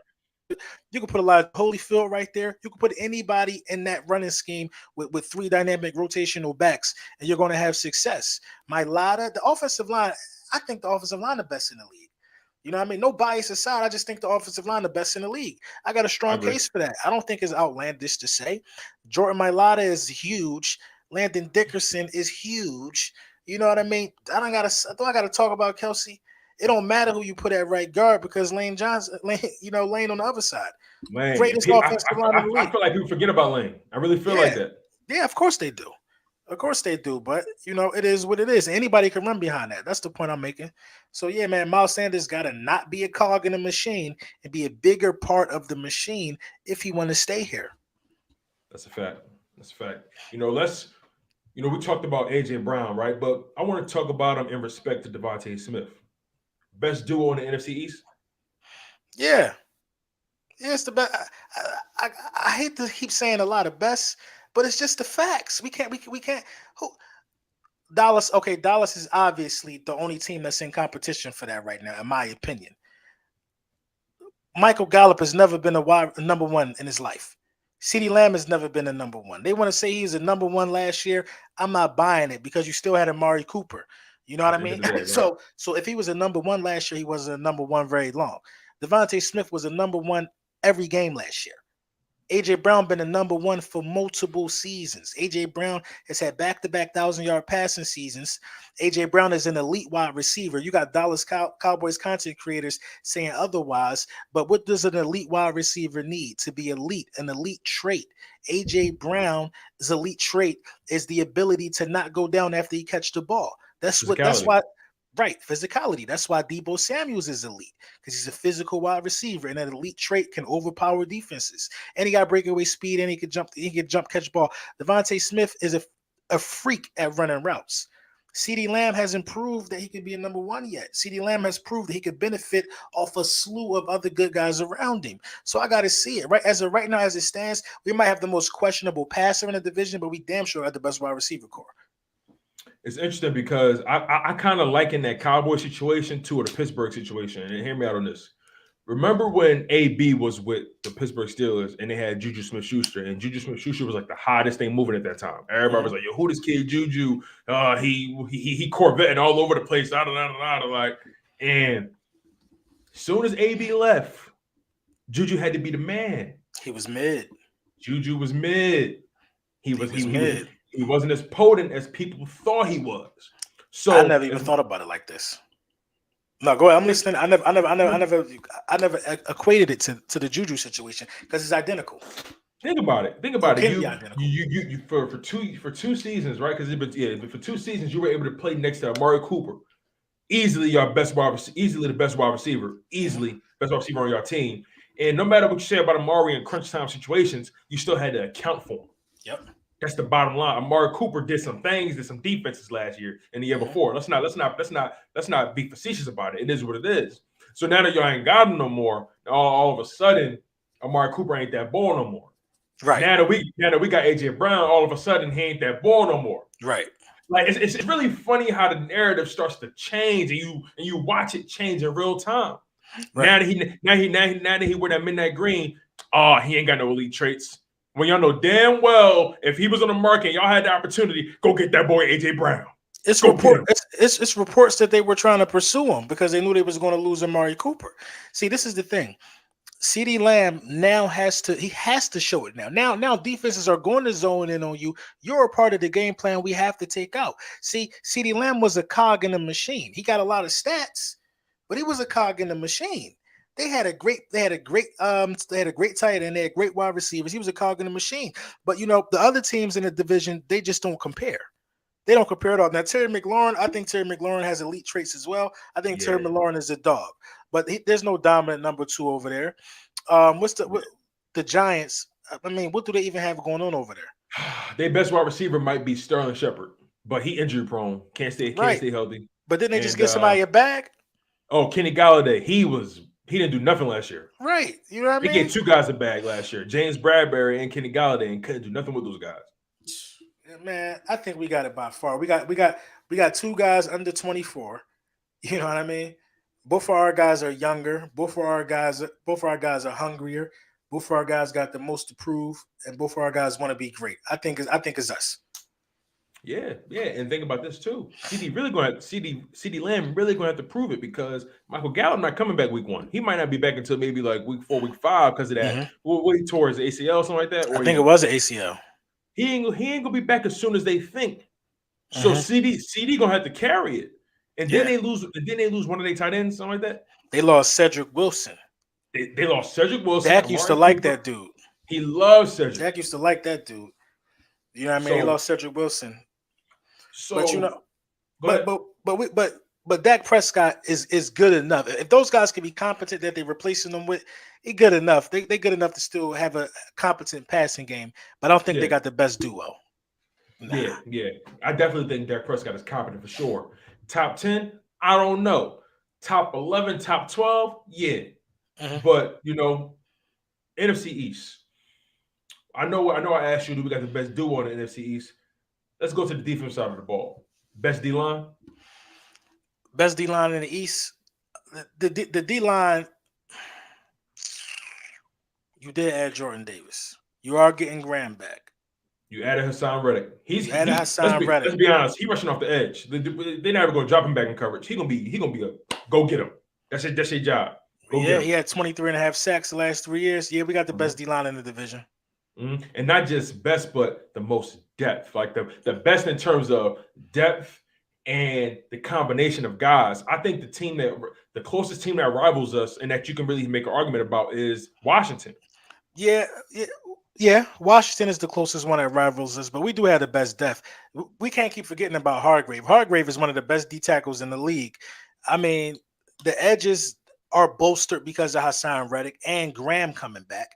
Holyfield right there. You could put anybody in that running scheme with 3 dynamic rotational backs, and you're going to have success. Mailata, the offensive line, I think the offensive line the best in the league. You know what I mean? No bias aside, I just think the offensive line the best in the league. I got a strong case for that. I don't think it's outlandish to say. Jordan Mailata is huge. Landon Dickerson is huge. You know what I mean? I got to talk about Kelsey. It don't matter who you put at right guard because Lane on the other side. Lane. Greatest offensive line in the league. I feel like people forget about Lane. I really feel like that. Yeah, of course they do. But, it is what it is. Anybody can run behind that. That's the point I'm making. So, yeah, man, Miles Sanders got to not be a cog in the machine and be a bigger part of the machine if he want to stay here. That's a fact. We talked about A.J. Brown, right? But I want to talk about him in respect to Devonta Smith. Best duo in the NFC East? Yeah. Yeah, it's the best. I hate to keep saying a lot of best, but it's just the facts. We can't. Dallas. Okay, Dallas is obviously the only team that's in competition for that right now, in my opinion. Michael Gallup has never been a number 1 in his life. CeeDee Lamb has never been a number 1. They want to say he's a number 1 last year. I'm not buying it because you still had Amari Cooper. You know what I mean? Right. So if he was a number 1 last year, he wasn't a number 1 very long. Devonta Smith was a number 1 every game last year. A.J. Brown been a number 1 for multiple seasons. A.J. Brown has had back-to-back 1,000-yard passing seasons. A.J. Brown is an elite wide receiver. You got Dallas Cowboys content creators saying otherwise, but what does an elite wide receiver need to be elite? An elite trait. A.J. Brown's elite trait is the ability to not go down after he catch the ball. That's why physicality. That's why Deebo Samuels is elite, because he's a physical wide receiver, and that elite trait can overpower defenses. And he got breakaway speed, and he could jump, catch ball. Devonta Smith is a freak at running routes. CeeDee Lamb hasn't proved that he could be a number 1 yet. CeeDee Lamb has proved that he could benefit off a slew of other good guys around him. So I got to see it. Right now, as it stands, we might have the most questionable passer in the division, but we damn sure have the best wide receiver core. It's interesting because I kind of liken that Cowboy situation to the Pittsburgh situation. And hear me out on this. Remember when AB was with the Pittsburgh Steelers and they had Juju Smith-Schuster, and Juju Smith-Schuster was like the hottest thing moving at that time. Everybody was like, "Yo, who this kid Juju? He Corvetting all over the place." And soon as AB left, Juju had to be the man. He was mid. Juju was mid. He was mid. He wasn't as potent as people thought he was. So I never even thought about it like this. No, go ahead. I'm listening. I never equated it to the Juju situation because it's identical. Think about it. You for two seasons, right? Because for 2 seasons you were able to play next to Amari Cooper, easily the best wide receiver, best wide receiver on your team. And no matter what you say about Amari in crunch time situations, you still had to account for him. Yep. That's the bottom line. Amari Cooper did some defenses last year and the year before. Let's not be facetious about it. It is what it is. So now that y'all ain't got him no more, all of a sudden, Amari Cooper ain't that ball no more. Right. Now that we got AJ Brown, all of a sudden he ain't that ball no more. Right. Like it's really funny how the narrative starts to change, and you watch it change in real time. Right. Now that he wear that midnight green, oh, he ain't got no elite traits. When y'all know damn well if he was on the market, y'all had the opportunity, go get that boy AJ Brown. It's Go get him. it's reports that they were trying to pursue him because they knew they was going to lose Amari Cooper. See, this is the thing. CeeDee Lamb now has to show it now. Now defenses are going to zone in on you. You're a part of the game plan we have to take out. See, CeeDee Lamb was a cog in the machine. He got a lot of stats, but he was a cog in the machine. They had a great tight end, they had great wide receivers. He was a cog in the machine. But the other teams in the division, they just don't compare. They don't compare at all. Now, Terry McLaurin, I think Terry McLaurin has elite traits as well. I think Terry McLaurin is a dog, but there's no dominant number 2 over there. The Giants? I mean, what do they even have going on over there? Their best wide receiver might be Sterling Shepard, but he injury prone. Can't stay healthy. But didn't they just get somebody a bag? Oh, Kenny Galladay. He didn't do nothing last year. Right. You know what I mean? They gave 2 guys a bag last year. James Bradbury and Kenny Galladay, and couldn't do nothing with those guys. Man, I think we got it by far. We got 2 guys under 24. You know what I mean? Both of our guys are younger. Both of our guys are hungrier. Both of our guys got the most to prove, and both of our guys want to be great. I think it's us. Yeah, and think about this too. CD Lamb really gonna have to prove it because Michael Gallup not coming back week 1. He might not be back until maybe like week 4, week 5 because of that. Mm-hmm. What he tore his ACL, something like that. Or I think it was an ACL. He ain't gonna be back as soon as they think. So CD gonna have to carry it, and then they lose. Then they lose one of their tight ends, something like that. They lost Cedric Wilson. They lost Cedric Wilson. Dak used to like that dude. He loves Cedric. Dak used to like that dude. You know what I mean? They lost Cedric Wilson. So, but Dak Prescott is good enough. If those guys can be competent that they're replacing them with, he good enough. They good enough to still have a competent passing game. But I don't think they got the best duo. Nah. Yeah. I definitely think Dak Prescott is competent for sure. Top 10, I don't know. Top 11, top 12, yeah. But NFC East. I know I asked you, do we got the best duo in the NFC East? Let's go to the defense side of the ball. Best D-line? Best D-line in the East. The D-line, you did add Jordan Davis. You are getting Graham back. You added Hassan Reddick. Let's be honest. He rushing off the edge. They're never going to drop him back in coverage. He gonna be a go get him. That's your job. He had 23.5 sacks the last 3 years. Yeah, we got the best D-line in the division. And not just best, but the most depth. Like the best in terms of depth and the combination of guys. I think the closest team that rivals us and that you can really make an argument about is Washington. Yeah. Washington is the closest one that rivals us, but we do have the best depth. We can't keep forgetting about Hargrave. Hargrave is one of the best D tackles in the league. I mean, the edges are bolstered because of Hassan Reddick and Graham coming back.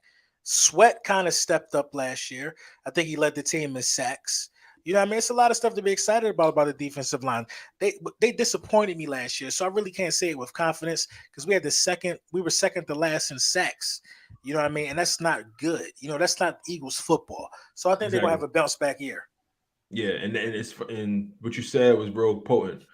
Sweat kind of stepped up last year. I think he led the team in sacks. You know what I mean? It's a lot of stuff to be excited about the defensive line. They disappointed me last year, so I really can't say it with confidence because we were second to last in sacks. You know what I mean? And that's not good. That's not Eagles football. So I think they're gonna have a bounce back year. Yeah, and what you said was real potent.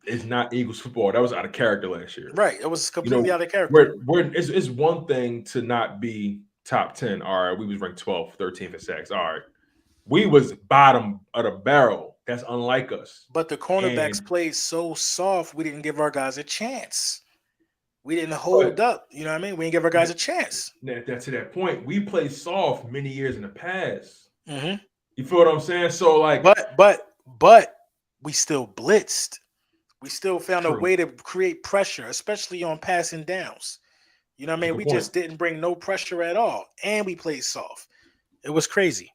It's not Eagles football. That was out of character last year. Right. It was completely out of character. It's one thing to not be top 10. All right, we was ranked 12th, 13th in sacks. All right. We was bottom of the barrel. That's unlike us. But the cornerbacks played so soft, we didn't give our guys a chance. We didn't hold up. You know what I mean? We didn't give our guys a chance. That's to that point. We played soft many years in the past. You feel what I'm saying? So but we still blitzed. We still found a way to create pressure, especially on passing downs. You know what I mean? We just didn't bring no pressure at all, and we played soft. It was crazy.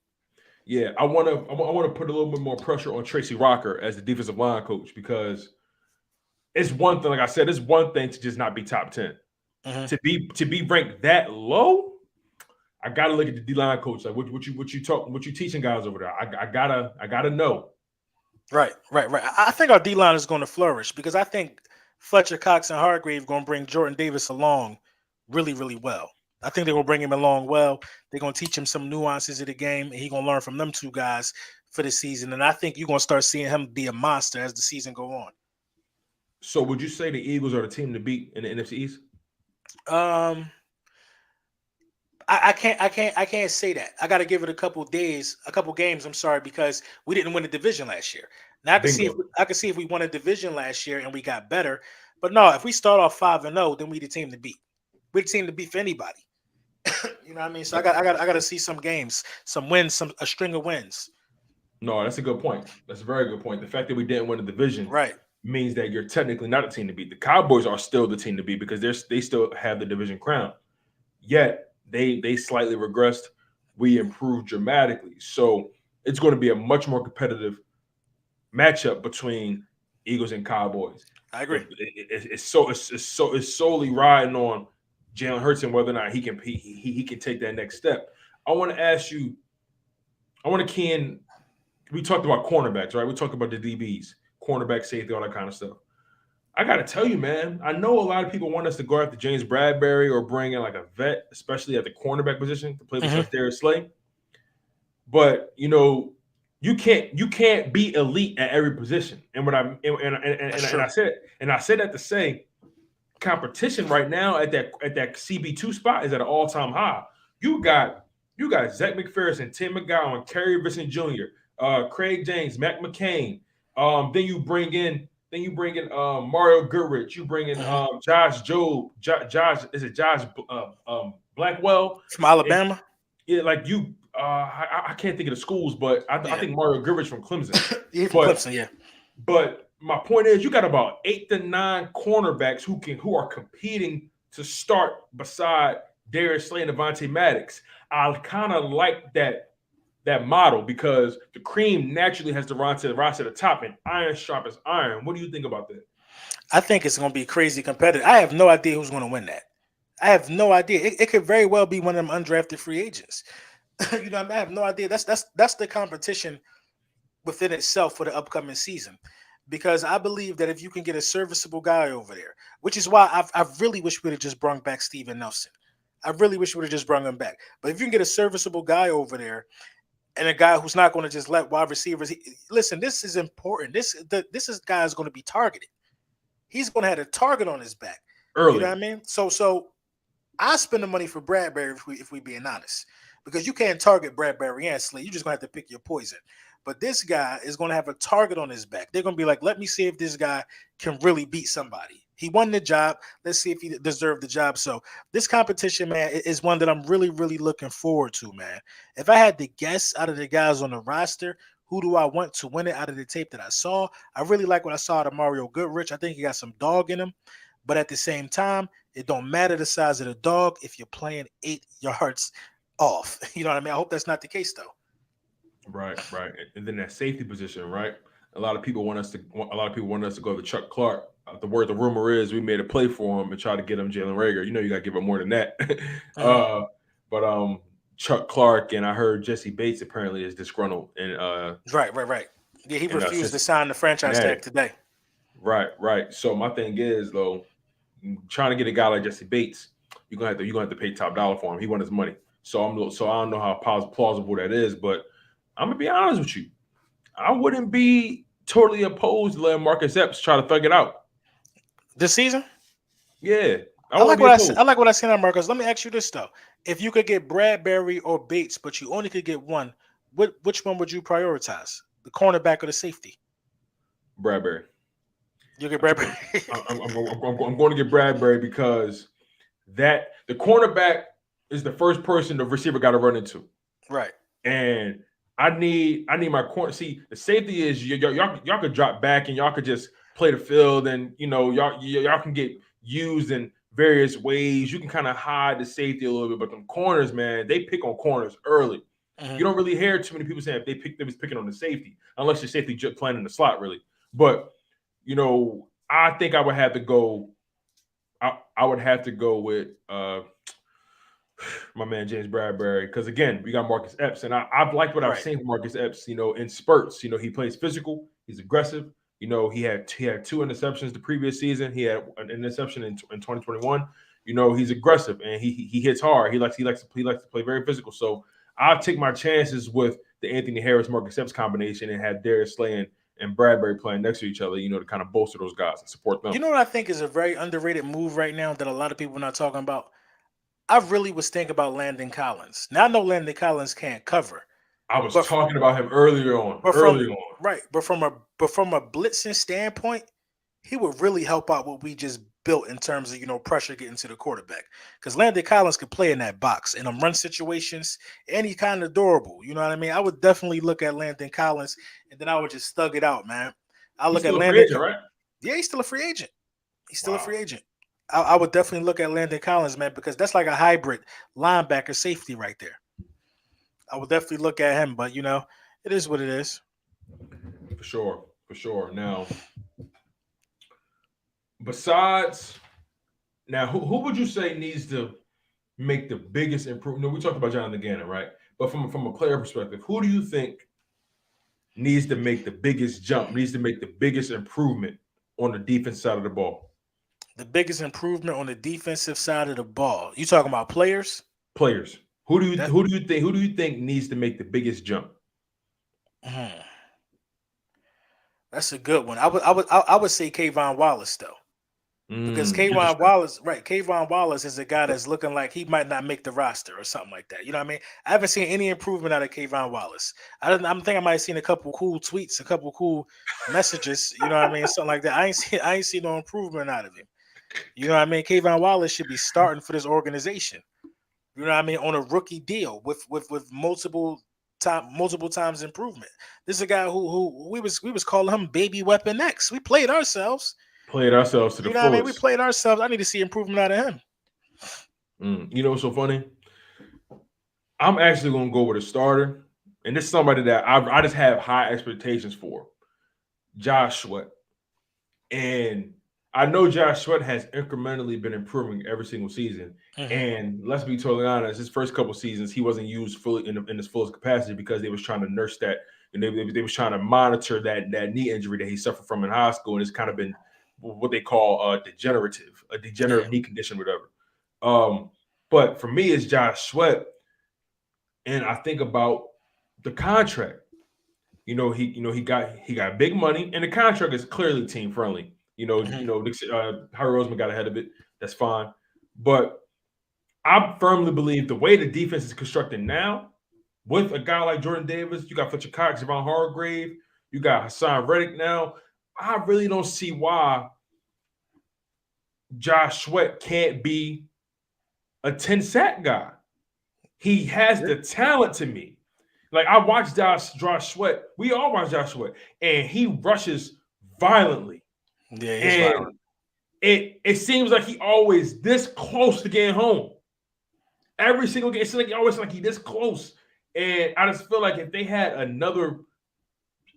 Yeah, I want to put a little bit more pressure on Tracy Rocker as the defensive line coach because it's one thing, like I said, it's one thing to just not be top 10. To be ranked that low, I gotta look at the D-line coach. Like what you teaching guys over there. I gotta know. Right. I think our D-line is going to flourish because I think Fletcher Cox and Hargrave going to bring Jordan Davis along really, really well. I think they're gonna bring him along well. They're gonna teach him some nuances of the game, and he's gonna learn from them two guys for the season. And I think you're gonna start seeing him be a monster as the season go on. So would you say the Eagles are the team to beat in the NFC East? Um, I can't say that. I got to give it a couple days, a couple games. I'm sorry, because we didn't win a division last year. Now Bingo. I can see if we won a division last year and we got better. But no, if we start off 5-0, then we the team to beat. We the team to beat for anybody. You know what I mean? So I got to see some games, some wins, some a string of wins. No, that's a good point. That's a very good point. The fact that we didn't win the division Right. means that you're technically not a team to beat. The Cowboys are still the team to beat because they still have the division crown. Yet they slightly regressed. We improved dramatically. So it's going to be a much more competitive matchup between Eagles and Cowboys. I agree. It's solely riding on Jalen Hurts and whether or not he can take that next step. I want to ask you. I want to key in. We talked about cornerbacks, right? We talked about the DBs, cornerback, safety, all that kind of stuff. I got to tell you, man, I know a lot of people want us to go after James Bradbury or bring in like a vet, especially at the cornerback position to play Mhm. beside Darius Slay. But you can't be elite at every position. And what I That's and true. I said that to say competition right now at that CB2 spot is at an all-time high. You got Zach McPherson, Tim McGowan, Kerry Vincent Jr., Craig James, Matt McCain. Then you bring in Mario Goodrich. You bring in Mhm. Josh Jobe. Josh Blackwell? From And, Alabama. yeah, like you. I can't think of the schools, but I Yeah. think Mario Goodrich from Clemson. He from But Clemson. Yeah. my point is, you got about 8 to 9 cornerbacks who are competing to start beside Darius Slay and Devontae Maddox. I kind of like that model because the cream naturally has to rise to the top, and iron sharp as iron. What do you think about that? I think it's going to be crazy competitive. I have no idea who's going to win that. I have no idea. It could very well be one of them undrafted free agents. You know, what I mean? I have no idea. That's the competition within itself for the upcoming season. Because I believe that if you can get a serviceable guy over there, which is why I really wish we'd have just brought back Steven Nelson. I really wish we would have just brought him back. But if you can get a serviceable guy over there and a guy who's not going to just let wide receivers listen, this is important. This is guy's going to be targeted. He's going to have a target on his back. You know Early. what I mean? So I spend the money for Bradbury if we being honest, because you can't target Bradbury and Slay. You just gonna have to pick your poison. But this guy is gonna have a target on his back. They're gonna be like, let me see if this guy can really beat somebody. He won the job. Let's see if he deserved the job. So this competition, man, is one that I'm really, really looking forward to, man. If I had to guess out of the guys on the roster, who do I want to win it out of the tape that I saw? I really like what I saw out of Mario Goodrich. I think he got some dog in him. But at the same time, it don't matter the size of the dog if you're playing 8 yards off. You know what I mean? I hope that's not the case though. Right, right. And then that safety position, right? A lot of people want us to. A lot of people want us to go to Chuck Clark. The rumor is we made a play for him and try to get him Jalen Rager. You know, you got to give him more than that. Mhm. uh, but Chuck Clark and I heard Jesse Bates apparently is disgruntled Right. Yeah, he in refused to sign the franchise Cincinnati. tag today. Right. So my thing is though, trying to get a guy like Jesse Bates, you're gonna have to pay top dollar for him. He want his money. So I don't know how plausible that is, but I'm gonna be honest with you. I wouldn't be totally opposed to letting Marcus Epps try to thug it out. This season, Yeah, I I wouldn't like be what I opposed. like what I seen on Marcus. Let me ask you this though: if you could get Bradbury or Bates, but you only could get one, which one would you prioritize? The cornerback or the safety? Bradbury. You get I'm trying. Bradbury. I'm going to get Bradbury because that the cornerback is the first person the receiver got to run into, Right. and I need my corner. See, the safety is y'all could drop back and y'all could just play the field, and y'all can get used in various ways. You can kind of hide the safety a little bit, but them corners, man, they pick on corners early. You Mhm. don't really hear too many people saying if they was picking on the safety, unless your safety just playing in the slot, really. But I think I would have to go. I would have to go with my man James Bradbury because again we got Marcus Epps and I've liked what I've Right. seen from Marcus Epps. In spurts. He plays physical. He's aggressive. He had 2 interceptions the previous season. He had an interception in 2021. He's aggressive and he hits hard. He likes to play very physical. So I'll take my chances with the Anthony Harris Marcus Epps combination and have Darius Slay and Bradbury playing next to each other, to kind of bolster those guys and support them. You know what I think is a very underrated move right now that a lot of people are not talking about? I really was thinking about Landon Collins. Now I know Landon Collins can't cover, I was but talking about him earlier on. but from right, but from a blitzing standpoint, he would really help out what we just built in terms of pressure getting to the quarterback. Because Landon Collins could play in that box in them run situations, and he's kind of durable. You know what I mean? I would definitely look at Landon Collins, and then I would just thug it out, man. I He's look at still a free Landon. agent, right? Yeah, he's still a free agent. He's still a Wow. free agent. I would definitely look at Landon Collins, man, because that's like a hybrid linebacker safety right there. I would definitely look at him, but it is what it is. For sure. For sure. Now, besides, who would you say needs to make the biggest improvement? We talked about Jonathan Gannon, right? But from a player perspective, who do you think needs to make the biggest jump, needs to make the biggest improvement on the defense side of the ball? The biggest improvement on the defensive side of the ball. You talking about players? Players. Who do That, you think needs to make the biggest jump? hmm, that's a good one. I would say Kayvon Wallace though. Because Interesting. Kayvon Wallace is a guy that's looking like he might not make the roster or something like that. You know what I mean? I haven't seen any improvement out of Kayvon Wallace. I'm thinking I might have seen a couple cool tweets, a couple cool messages. You know what I mean? Something like that. I ain't seen no improvement out of him. You know what I mean? Kayvon Wallace should be starting for this organization. You know what I mean? On a rookie deal with multiple times improvement. This is a guy who we was calling him Baby Weapon X. We played ourselves. Played ourselves to the You know what I mean? We fullest. played ourselves. I need to see improvement out of him. You know what's so funny? I'm actually going to go with a starter, and this is somebody that I just have high expectations for, Josh Sweat. And I know Josh Sweat has incrementally been improving every single season. Mm-hmm. And let's be totally honest, his first couple seasons, he wasn't used fully in his fullest capacity because they was trying to nurse that, and they was trying to monitor that knee injury that he suffered from in high school, and it's kind of been what they call a degenerative Yeah. knee condition, whatever. But for me, it's Josh Sweat, and I think about the contract. He got big money, and the contract is clearly team friendly. Mm-hmm. Harry Roseman got ahead of it. That's fine, but I firmly believe the way the defense is constructed now, with a guy like Jordan Davis, you got Fletcher Cox, Javon Hargrave, you got Hassan Reddick now. I really don't see why Josh Sweat can't be a 10 sack guy. He has the talent to me. Like I watched Josh Sweat. We all watch Josh Sweat, and he rushes violently. Yeah, he's And violent. it seems like he always this close to getting home. Every single game, it seems like he always like he this close. And I just feel like if they had another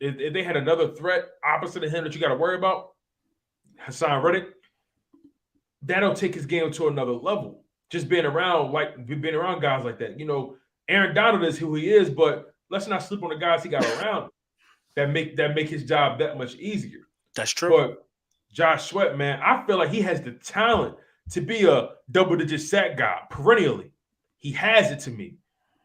threat opposite of him that you got to worry about, Hassan Reddick, that'll take his game to another level. Just being around guys like that. Aaron Donald is who he is, but let's not sleep on the guys he got around that make his job that much easier. That's true. But Josh Sweat, man, I feel like he has the talent to be a double-digit sack guy perennially. He has it to me.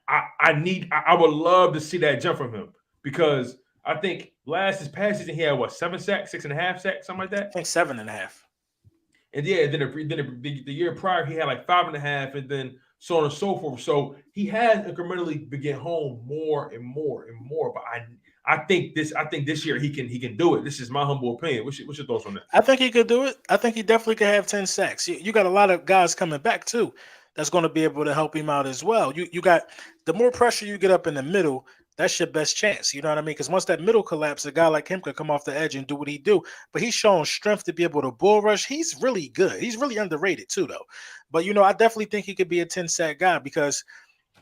I would love to see that jump from him because I think this past season he had 7 sacks, 6.5 sacks, something like I that. think 7.5. And yeah, then the year prior he had like 5.5, and then so on and so forth. So he has incrementally been getting home more and more and more. But I think this year he can do it. This is my humble opinion. What's your thoughts on that? I think he could do it. I think he definitely could have 10 sacks. You got a lot of guys coming back too that's going to be able to help him out as well. You got the more pressure you get up in the middle, that's your best chance. You know what I mean? Because once that middle collapses, a guy like him could come off the edge and do what he do. But he's shown strength to be able to bull rush. He's really good. He's really underrated too, though. But I definitely think he could be a 10 sack guy because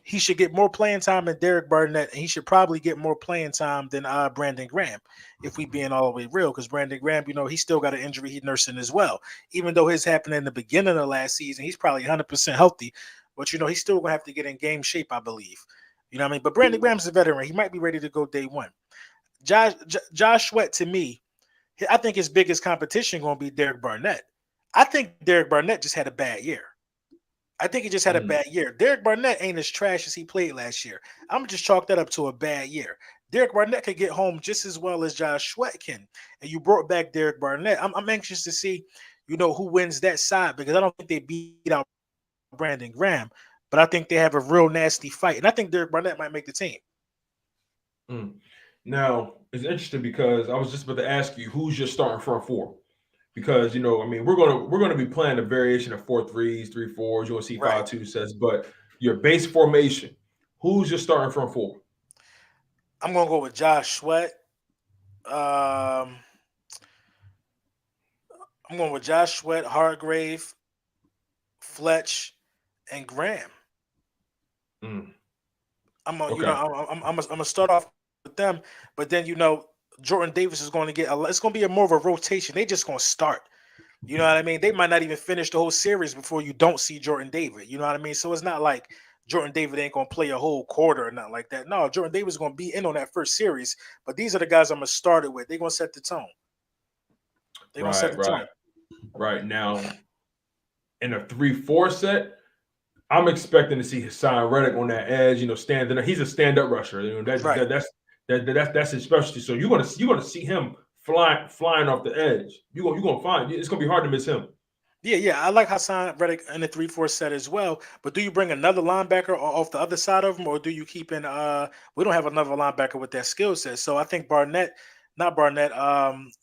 he should get more playing time than Derek Barnett, and he should probably get more playing time than Brandon Graham, if we being all the way real. Because Brandon Graham, he still got an injury he's nursing as well. Even though his happened in the beginning of last season, he's probably 100% healthy. But he's still gonna have to get in game shape, I believe. You know what I mean? But Brandon Graham's a veteran; he might be ready to go day one. Josh Sweat, to me, I think his biggest competition gonna be Derek Barnett. I think Derek Barnett just had a bad year. I think he just had a bad year. Derek Barnett ain't as trash as he played last year. I'm just chalk that up to a bad year. Derek Barnett could get home just as well as Josh Sweat can, and you brought back Derek Barnett. I'm anxious to see, who wins that side because I don't think they beat out Brandon Graham, but I think they have a real nasty fight, and I think Derek Barnett might make the team. Now it's interesting because I was just about to ask you who's your starting front four. Because we're gonna be playing a variation of 4-3s, 3-4s. You're gonna see Right. 5-2 sets, but your base formation, who's your starting front four? I'm gonna go with Josh Sweat. I'm going with Josh Sweat, Hargrave, Fletch, and Graham. I'm gonna start off with them, but then Jordan Davis is going to get it's going to be more of a rotation. They just going to start. You know what I mean? They might not even finish the whole series before you don't see Jordan Davis. You know what I mean? So it's not like Jordan Davis ain't going to play a whole quarter or nothing like that. No, Jordan Davis is going to be in on that first series, but these are the guys I'm going to start it with. They're going to set the tone. They're going to set the tone. Right now, in a 3-4 set, I'm expecting to see Hassan Reddick on that edge. Standing. He's a stand-up rusher. That's his specialty. So you're gonna see him flying off the edge. You're gonna find it's gonna be hard to miss him. Yeah. I like Hassan Reddick in the 3-4 set as well. But do you bring another linebacker off the other side of him, or do you keep in? We don't have another linebacker with that skill set. So I think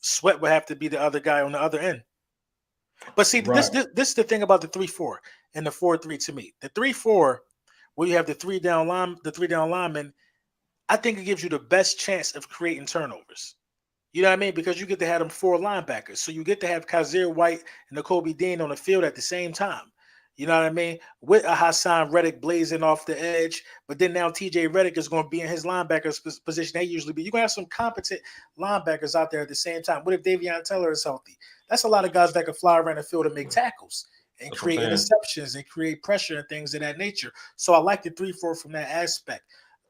Sweat would have to be the other guy on the other end. But see, this is the thing about the 3-4 and the 4-3 to me. The 3-4, where you have the three down linemen, I think it gives you the best chance of creating turnovers. You know what I mean? Because you get to have them 4 linebackers. So you get to have Kazir White and Nakobe Dean on the field at the same time. You know what I mean? With a Hassan Reddick blazing off the edge, but then now TJ Reddick is going to be in his linebacker's position. They usually be. You're going to have some competent linebackers out there at the same time. What if Davion Taylor is healthy? That's a lot of guys that can fly around the field and make tackles and create interceptions and create pressure and things of that nature. So I like the 3-4 from that aspect.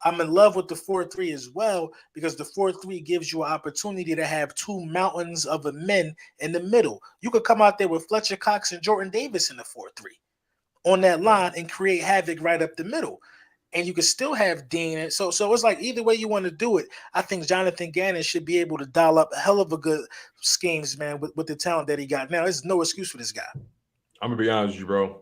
I'm in love with the 4-3 as well because the 4-3 gives you an opportunity to have 2 mountains of men in the middle. You could come out there with Fletcher Cox and Jordan Davis in the 4-3 on that line and create havoc right up the middle. And you can still have Dean. So it's like either way you want to do it, I think Jonathan Gannon should be able to dial up a hell of a good schemes, man, with the talent that he got. Now, there's no excuse for this guy. I'm going to be honest with you, bro.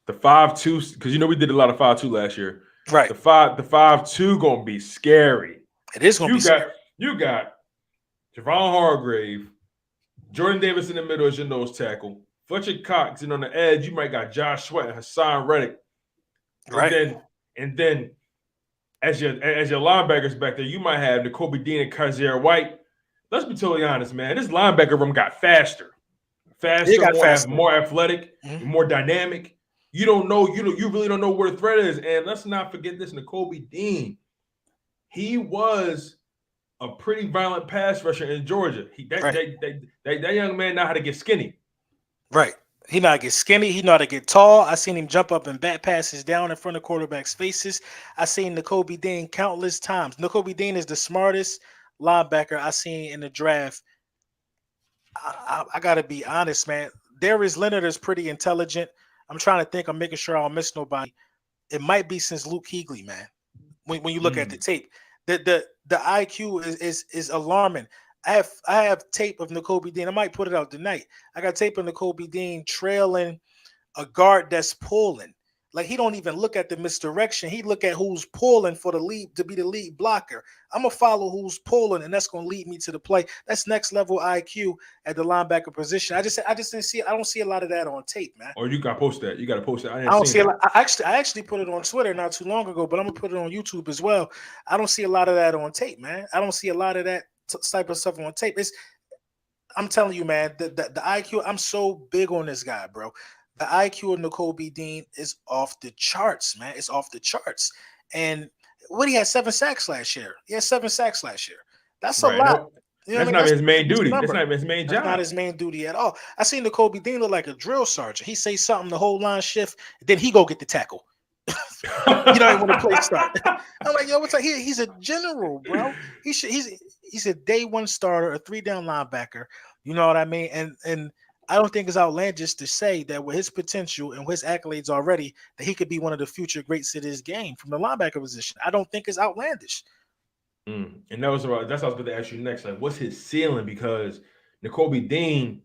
The 5-2, because we did a lot of 5-2 last year. Right. The 5-2 going to be scary. It is going to be scary. You got Javon Hargrave, Jordan Davis in the middle as your nose tackle. Fletcher Cox, and on the edge, you might got Josh Sweat and Hassan Reddick. And then as your linebackers back there, you might have Nakobe Dean and Kazir White. Let's be totally honest, man. This linebacker room got faster, more athletic, more dynamic. You don't know, you really don't know where the threat is. And let's not forget this, Nakobe Dean. He was a pretty violent pass rusher in Georgia. That young man know how to get skinny. Right. He know how to get skinny. He know how to get tall. I seen him jump up and bat passes down in front of quarterbacks' faces. I seen Nakobe Dean countless times. Nakobe Dean is the smartest linebacker I seen in the draft. I got to be honest, man. Darius Leonard is pretty intelligent. I'm trying to think. I'm making sure I don't miss nobody. It might be since Luke Kuechly, man. When you look at the tape, the IQ is alarming. I have tape of Nakobe Dean. I might put it out tonight. I got tape of Nakobe Dean trailing a guard that's pulling. Like he don't even look at the misdirection. He look at who's pulling for the lead to be the lead blocker. I'm gonna follow who's pulling, and that's gonna lead me to the play. That's next level IQ at the linebacker position. I just didn't see. I don't see a lot of that on tape, man. Or you gotta post that. You gotta post that. I don't see. I actually put it on Twitter not too long ago, but I'm gonna put it on YouTube as well. I don't see a lot of that on tape, man. I don't see a lot of that type of stuff on tape. I'm telling you, man, the IQ. I'm so big on this guy, bro. The IQ of Nakobe Dean is off the charts, man. It's off the charts. And he had 7 sacks last year. He had 7 sacks last year. That's a lot. That's not his main duty. That's not his main job. That's not his main duty at all. I seen Nakobe Dean look like a drill sergeant. He say something, the whole line shift, then he go get the tackle. You know, when the play start. I'm like, yo, what's up? He's a general, bro. He's a day one starter, a 3 down linebacker. You know what I mean? And I don't think it's outlandish to say that with his potential and with his accolades already, that he could be one of the future greats of this game from the linebacker position. I don't think it's outlandish. And that's what I was going to ask you next. Like, what's his ceiling? Because Nakobe Dean,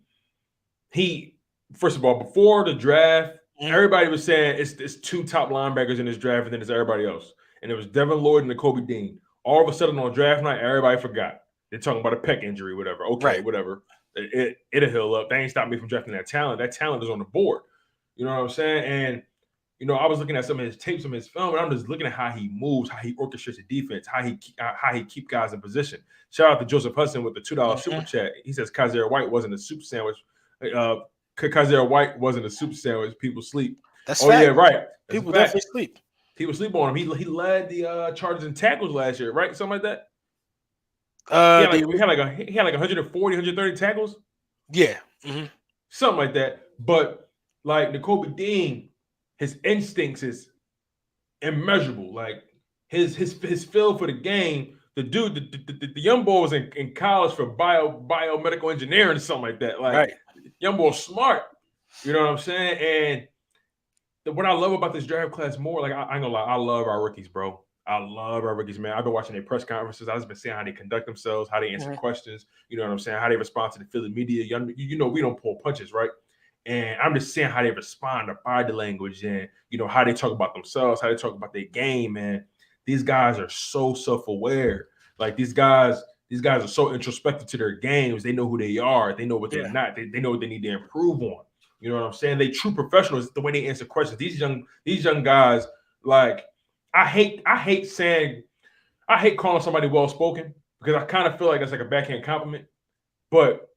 he first of all, before the draft, everybody was saying it's two top linebackers in this draft, and then it's everybody else. And it was Devin Lloyd and Nakobe Dean. All of a sudden on draft night, everybody forgot. They're talking about a pec injury, whatever. Okay, Right. whatever. It'll heal up. They ain't stopped me from drafting that talent. That talent is on the board. You know what I'm saying? And I was looking at some of his tapes, some of his film, and I'm just looking at how he moves, how he orchestrates the defense, how he keep guys in position. Shout out to Joseph Hudson with the $2 super chat. He says Kaiser White wasn't a soup sandwich. Kaiser White wasn't a soup sandwich. People sleep. That's fact. Yeah, right. That's people definitely sleep. People sleep on him. He led the Chargers in tackles last year, right? Something like that. He had like 140, 130 tackles. Yeah. Something like that. But like Nakobe Dean, his instincts is immeasurable. Like his feel for the game. The dude, the young boy was in college for biomedical engineering or something like that. Like young boy smart. You know what I'm saying? And what I love about this draft class more, like I ain't gonna lie, I love our rookies, bro. I love our rookies, man. I've been watching their press conferences. I've just been seeing how they conduct themselves, how they answer questions. You know what I'm saying? How they respond to the Philly media. We don't pull punches, right? And I'm just seeing how they respond to body language and, how they talk about themselves, how they talk about their game, man. These guys are so self-aware. Like these guys are so introspective to their games. They know who they are. They know what they're not. They know what they need to improve on. You know what I'm saying? They true professionals. The way they answer questions. These young guys, like I hate calling somebody well spoken because I kind of feel like that's like a backhand compliment. But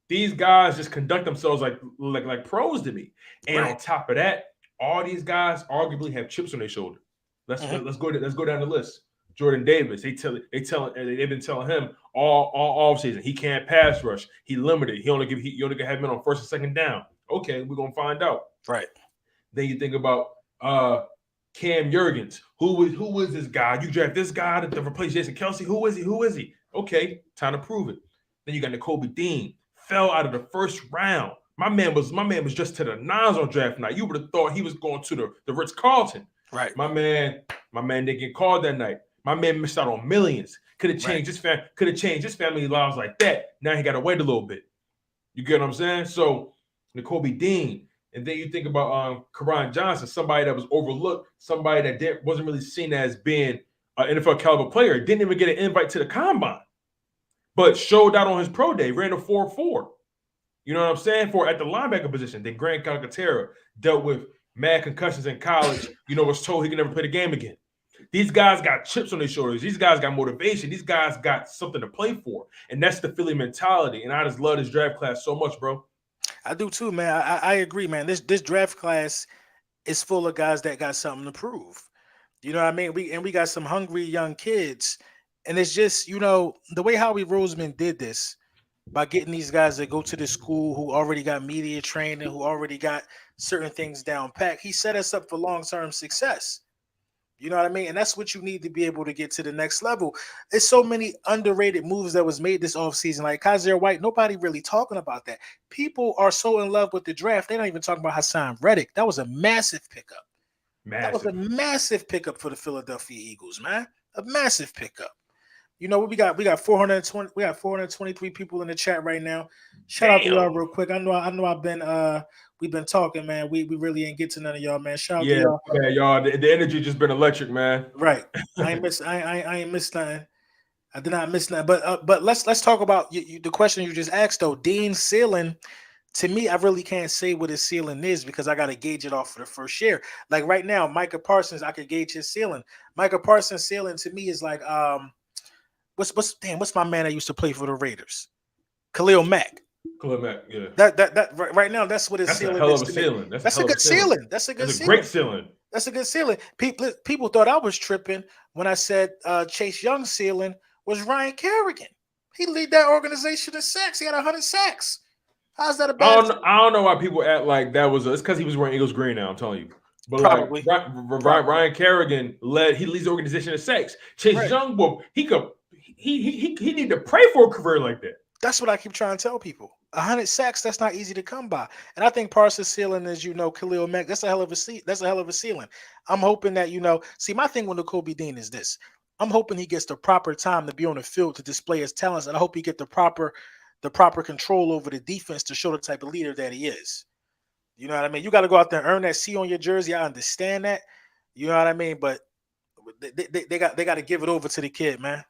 these guys just conduct themselves like pros to me. And on top of that, all these guys arguably have chips on their shoulder. Let's go down the list. Jordan Davis, they've been telling him all offseason he can't pass rush. He limited. You only can have him on first and second down. Okay, we're gonna find out. Right. Then you think about Cam Jurgens. Who is this guy? You draft this guy to replace Jason Kelce. Who is he? Okay, time to prove it. Then you got Nakobe Dean. Fell out of the first round. My man was just to the nines on draft night. You would have thought he was going to the Ritz-Carlton. Right. My man didn't get called that night. My man missed out on millions. Could have changed his family lives like that. Now he got to wait a little bit. You get what I'm saying? So Nakobe Dean, and then you think about Karan Johnson, somebody that was overlooked, somebody that wasn't really seen as being an NFL caliber player, didn't even get an invite to the combine, but showed out on his pro day, ran a 4.4. You know what I'm saying? For at the linebacker position. Then Grant Calcaterra dealt with mad concussions in college. Was told he could never play the game again. These guys got chips on their shoulders. These guys got motivation. These guys got something to play for. And that's the Philly mentality. And I just love this draft class so much, bro. I do too, man. I agree, man. This draft class is full of guys that got something to prove. You know what I mean? We got some hungry young kids. And it's just, the way Howie Roseman did this by getting these guys that go to the school who already got media training, who already got certain things down pat, he set us up for long-term success. You know what I mean? And that's what you need to be able to get to the next level. There's so many underrated moves that was made this offseason. Like Kaiser White, nobody really talking about that. People are so in love with the draft, they don't even talk about Hassan Reddick. That was a massive pickup. That was a massive pickup for the Philadelphia Eagles, man. A massive pickup. We got 423 people in the chat right now. Shout out to y'all real quick. I know we've been talking, man. We really ain't get to none of y'all, man. Shout out to y'all. Yeah, y'all. The energy just been electric, man. Right. I ain't missed nothing. I did not miss nothing. But let's talk about the question you just asked though. Dean's ceiling. To me, I really can't say what his ceiling is because I got to gauge it off for the first year. Like right now, Micah Parsons, I could gauge his ceiling. Micah Parsons' ceiling to me is like what's my man that used to play for the Raiders? Khalil Mack. Khalil Mack, yeah. That right now, that's what his ceiling is. That's a hell of a ceiling. That's a good ceiling. That's a great ceiling. That's a good ceiling. People thought I was tripping when I said Chase Young's ceiling was Ryan Kerrigan. He lead that organization in sacks. He had 100 sacks. How's that a bad? I don't know why people act like that was. It's because he was wearing Eagles green now. I'm telling you. But probably. Ryan Kerrigan leads the organization in sacks. Chase Young, he need to pray for a career like that. That's what I keep trying to tell people. 100 sacks, that's not easy to come by. And I think Parsons' ceiling is, Khalil Mack. That's a hell of a that's a hell of a ceiling. I'm hoping that, see, my thing with Kobe Dean is this. I'm hoping he gets the proper time to be on the field to display his talents, and I hope he get the proper control over the defense to show the type of leader that he is. You know what I mean? You got to go out there and earn that C on your jersey. I understand that. You know what I mean? But they got to give it over to the kid, man.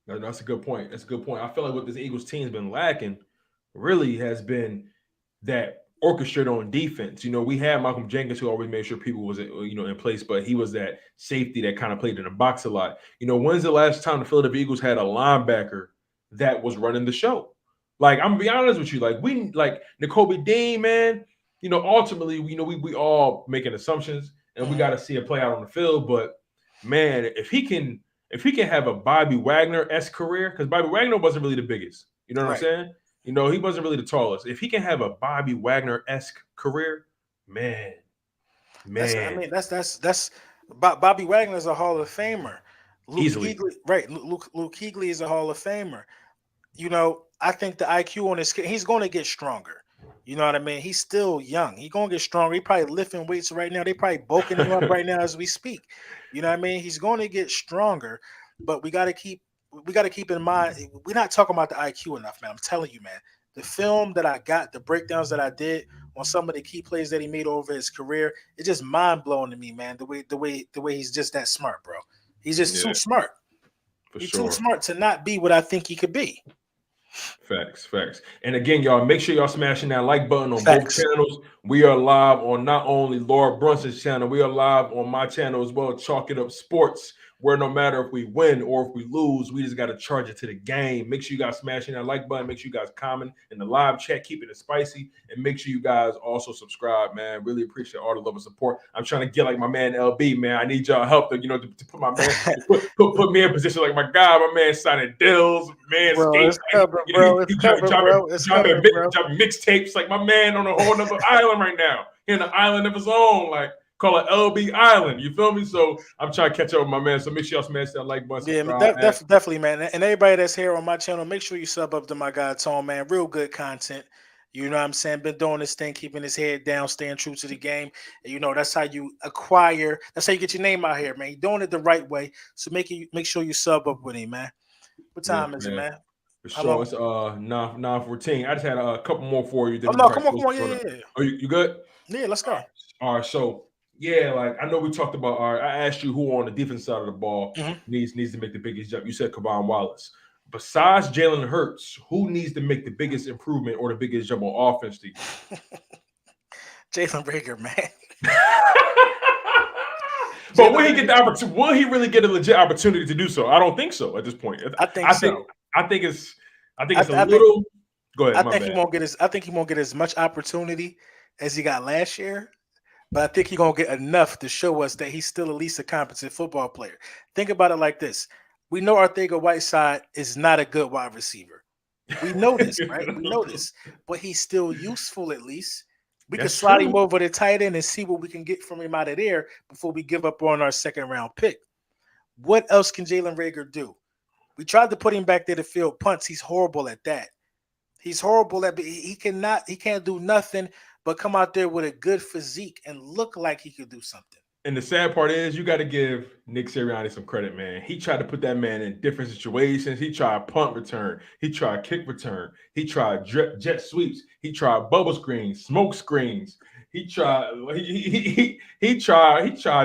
That's a good point. That's a good point. I feel like what this Eagles team's been lacking really has been that orchestrated on defense. We had Malcolm Jenkins who always made sure people was in place, but he was that safety that kind of played in the box a lot. When's the last time the Philadelphia Eagles had a linebacker that was running the show? Like, I'm gonna be honest with you, like Nakobe Dean, man. Ultimately, we all making assumptions, and we got to see it play out on the field. But man, if he can have a Bobby Wagner-esque career, because Bobby Wagner wasn't really the biggest. You know what I'm saying? He wasn't really the tallest. If he can have a Bobby Wagner-esque career, man. That's Bobby Wagner is a Hall of Famer. Luke Easily. Kuechly, right? Luke Kuechly is a Hall of Famer. I think the IQ on his kid, he's going to get stronger. You know what I mean? He's still young. He's going to get stronger. He probably lifting weights right now. They probably bulking him up right now as we speak. You know what I mean? He's going to get stronger, but we got to keep in mind, we're not talking about the IQ enough, man. I'm telling you, man. The film that I got, the breakdowns that I did on some of the key plays that he made over his career, it's just mind blowing to me, man. The way he's just that smart, bro. He's just too smart. He's too smart to not be what I think he could be. Facts. And again, y'all, make sure y'all smashing that like button on both channels. We are live on not only Laura Brunson's channel, we are live on my channel as well, Chalk It Up Sports, where no matter if we win or if we lose, we just got to charge it to the game. Make sure you guys smashing that like button. Make sure you guys comment in the live chat, keeping it spicy, and make sure you guys also subscribe, man. Really appreciate all the love and support. I'm trying to get like my man LB, man. I need y'all help to put my man put me in position like my guy, my man signing deals, man. Bro, it's covered, bro. It's covered, bro. It's covered, bro. Dropping mixtapes like my man on a whole other island right now. He in an island of his own, like. Call it LB Island. You feel me? So I'm trying to catch up with my man. So make sure y'all smash that like button. Yeah, definitely, man. And everybody that's here on my channel, make sure you sub up to my guy Tone, man. Real good content. You know what I'm saying? Been doing this thing, keeping his head down, staying true to the game. And, that's how you acquire. That's how you get your name out here, man. You're doing it the right way. So make sure you sub up with him, man. What time is it, man? For sure. It's 9:14. I just had a couple more for you. Oh, no, come on. Yeah. Oh, you good? Yeah, let's go. All right, so yeah, like I know we talked about. All right, I asked you who on the defense side of the ball needs to make the biggest jump. You said Kevon Wallace. Besides Jalen Hurts, who needs to make the biggest improvement or the biggest jump on offense to you? Jalen Reagor, man. But will he get the opportunity? Will he really get a legit opportunity to do so? I don't think so at this point. I think so. I think it's a little. Go ahead. I think he won't get as much opportunity as he got last year. But I think he's going to get enough to show us that he's still at least a competent football player. Think about it like this. We know Arcega-Whiteside is not a good wide receiver. We know this, right? We know this. But he's still useful at least. We can slide him over the tight end and see what we can get from him out of there before we give up on our second-round pick. What else can Jalen Reagor do? We tried to put him back there to field punts. He's horrible at that. He's horrible at he can't do nothing but come out there with a good physique and look like he could do something. And the sad part is you got to give Nick Sirianni some credit, man. He tried to put that man in different situations. He tried punt return. He tried kick return. He tried jet sweeps. He tried bubble screens, smoke screens. He tried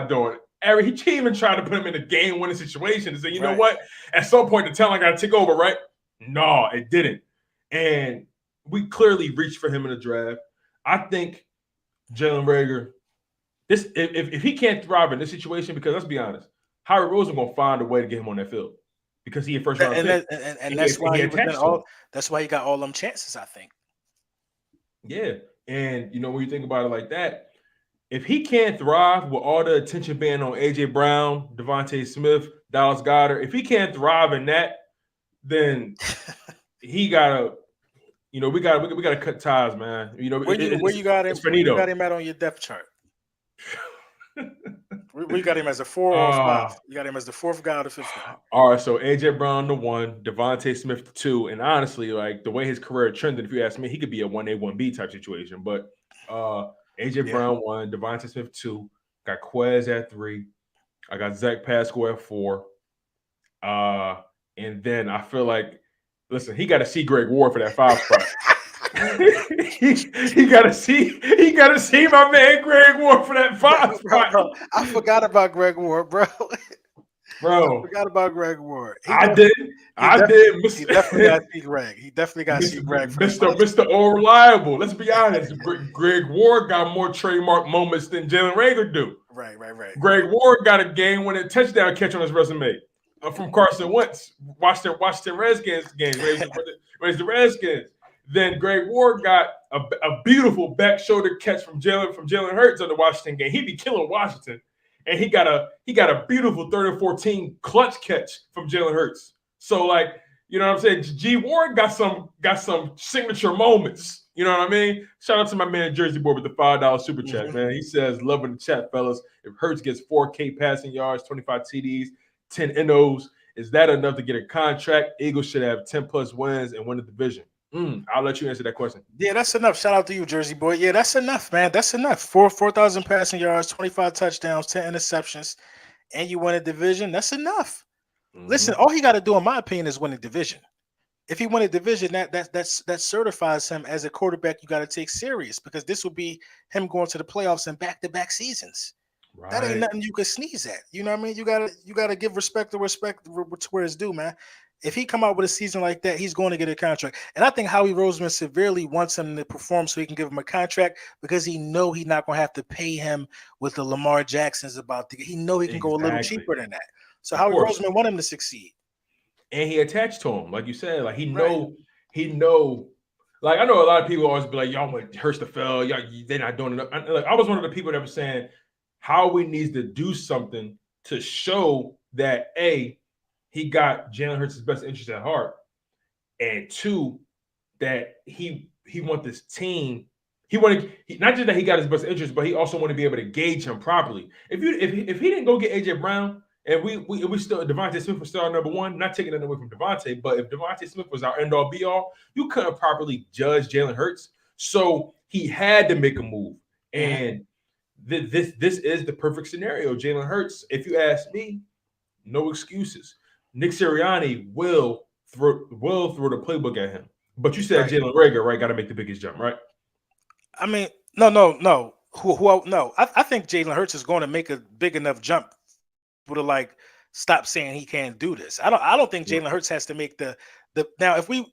doing every. He even tried to put him in a game-winning situation and say, you know what? At some point, the talent got to take over, right? No, it didn't. And we clearly reached for him in the draft. I think Jalen Reagor, if he can't thrive in this situation, because let's be honest, Harry Rosen gonna find a way to get him on that field because he a first round pick. And that's why he got all them chances, I think. Yeah, and when you think about it like that, if he can't thrive with all the attention being on AJ Brown, Devonta Smith, Dallas Goedert, if he can't thrive in that, then he gotta. We gotta cut ties, man. Where you got him? Where you got him at on your depth chart? We got him as a 4 or a 5. You got him as the 4th guy or the 5th guy. All right, so AJ Brown the 1, Devonta Smith the 2, and honestly, like the way his career trended, if you ask me, he could be a 1A 1B type situation. But AJ Brown 1, Devonta Smith 2, got Quez at 3, I got Zach Pascal at 4, and then I feel like, listen, he got to see Greg Ward for that 5 spot. he got to see my man Greg Ward for that 5 spot. Bro, I forgot about Greg Ward, bro. Bro, I forgot about Greg Ward. I did. He definitely got to see Greg. He definitely got to see Greg. Mr. All Reliable. Let's be honest. Greg Ward got more trademark moments than Jalen Reagor do. Right. Greg Ward got a game-winning touchdown catch on his resume from Carson Wentz. Washington Redskins game. Raised the Redskins. Then Greg Ward got a beautiful back shoulder catch from Jalen Hurts on the Washington game. He be killing Washington. And he got a beautiful 3rd and 14 clutch catch from Jalen Hurts. So, like, you know what I'm saying? G Ward got some signature moments. You know what I mean? Shout out to my man Jersey Boy with the $5 super chat, man. He says, loving the chat, fellas. If Hurts gets 4K passing yards, 25 TDs, 10 NOs, is that enough to get a contract? Eagles should have 10 plus wins and win the division. I'll let you answer that question. Yeah, that's enough. Shout out to you, Jersey Boy. Yeah, that's enough, man. That's enough. 4,000 passing yards, 25 touchdowns, 10 interceptions, and you win a division. That's enough. Listen, all he got to do, in my opinion, is win a division. If he win a division, that certifies him as a quarterback you got to take serious, because this will be him going to the playoffs in back-to-back seasons. Right. That ain't nothing you can sneeze at. You know what I mean? You gotta give respect to where it's due, man. If he come out with a season like that, he's going to get a contract. And I think Howie Roseman severely wants him to perform so he can give him a contract, because he know he's not going to have to pay him with the Lamar Jackson's about to get. He know he can go a little cheaper than that. So Howie Roseman want him to succeed. And he attached to him, like you said. Like he know. Like I know a lot of people always be like, "Y'all want Hurts to fail. Y'all, they're not doing enough." Like I was one of the people that was saying Howie needs to do something to show that he got Jalen Hurts' best interest at heart, and 2, that he want this team. Not just that he got his best interest, but he also want to be able to gauge him properly. If he didn't go get AJ Brown, and we still Devonta Smith was still our number 1, not taking that away from Devonta, but if Devonta Smith was our end all be all, you couldn't properly judge Jalen Hurts. So he had to make a move, and this is the perfect scenario. Jalen Hurts, if you ask me, no excuses. Nick Sirianni will throw the playbook at him. But you said Jalen Reagor, right? Got to make the biggest jump, right? I mean, no. No. I think Jalen Hurts is going to make a big enough jump to like stop saying he can't do this. I don't think Jalen Hurts has to make the now. If we,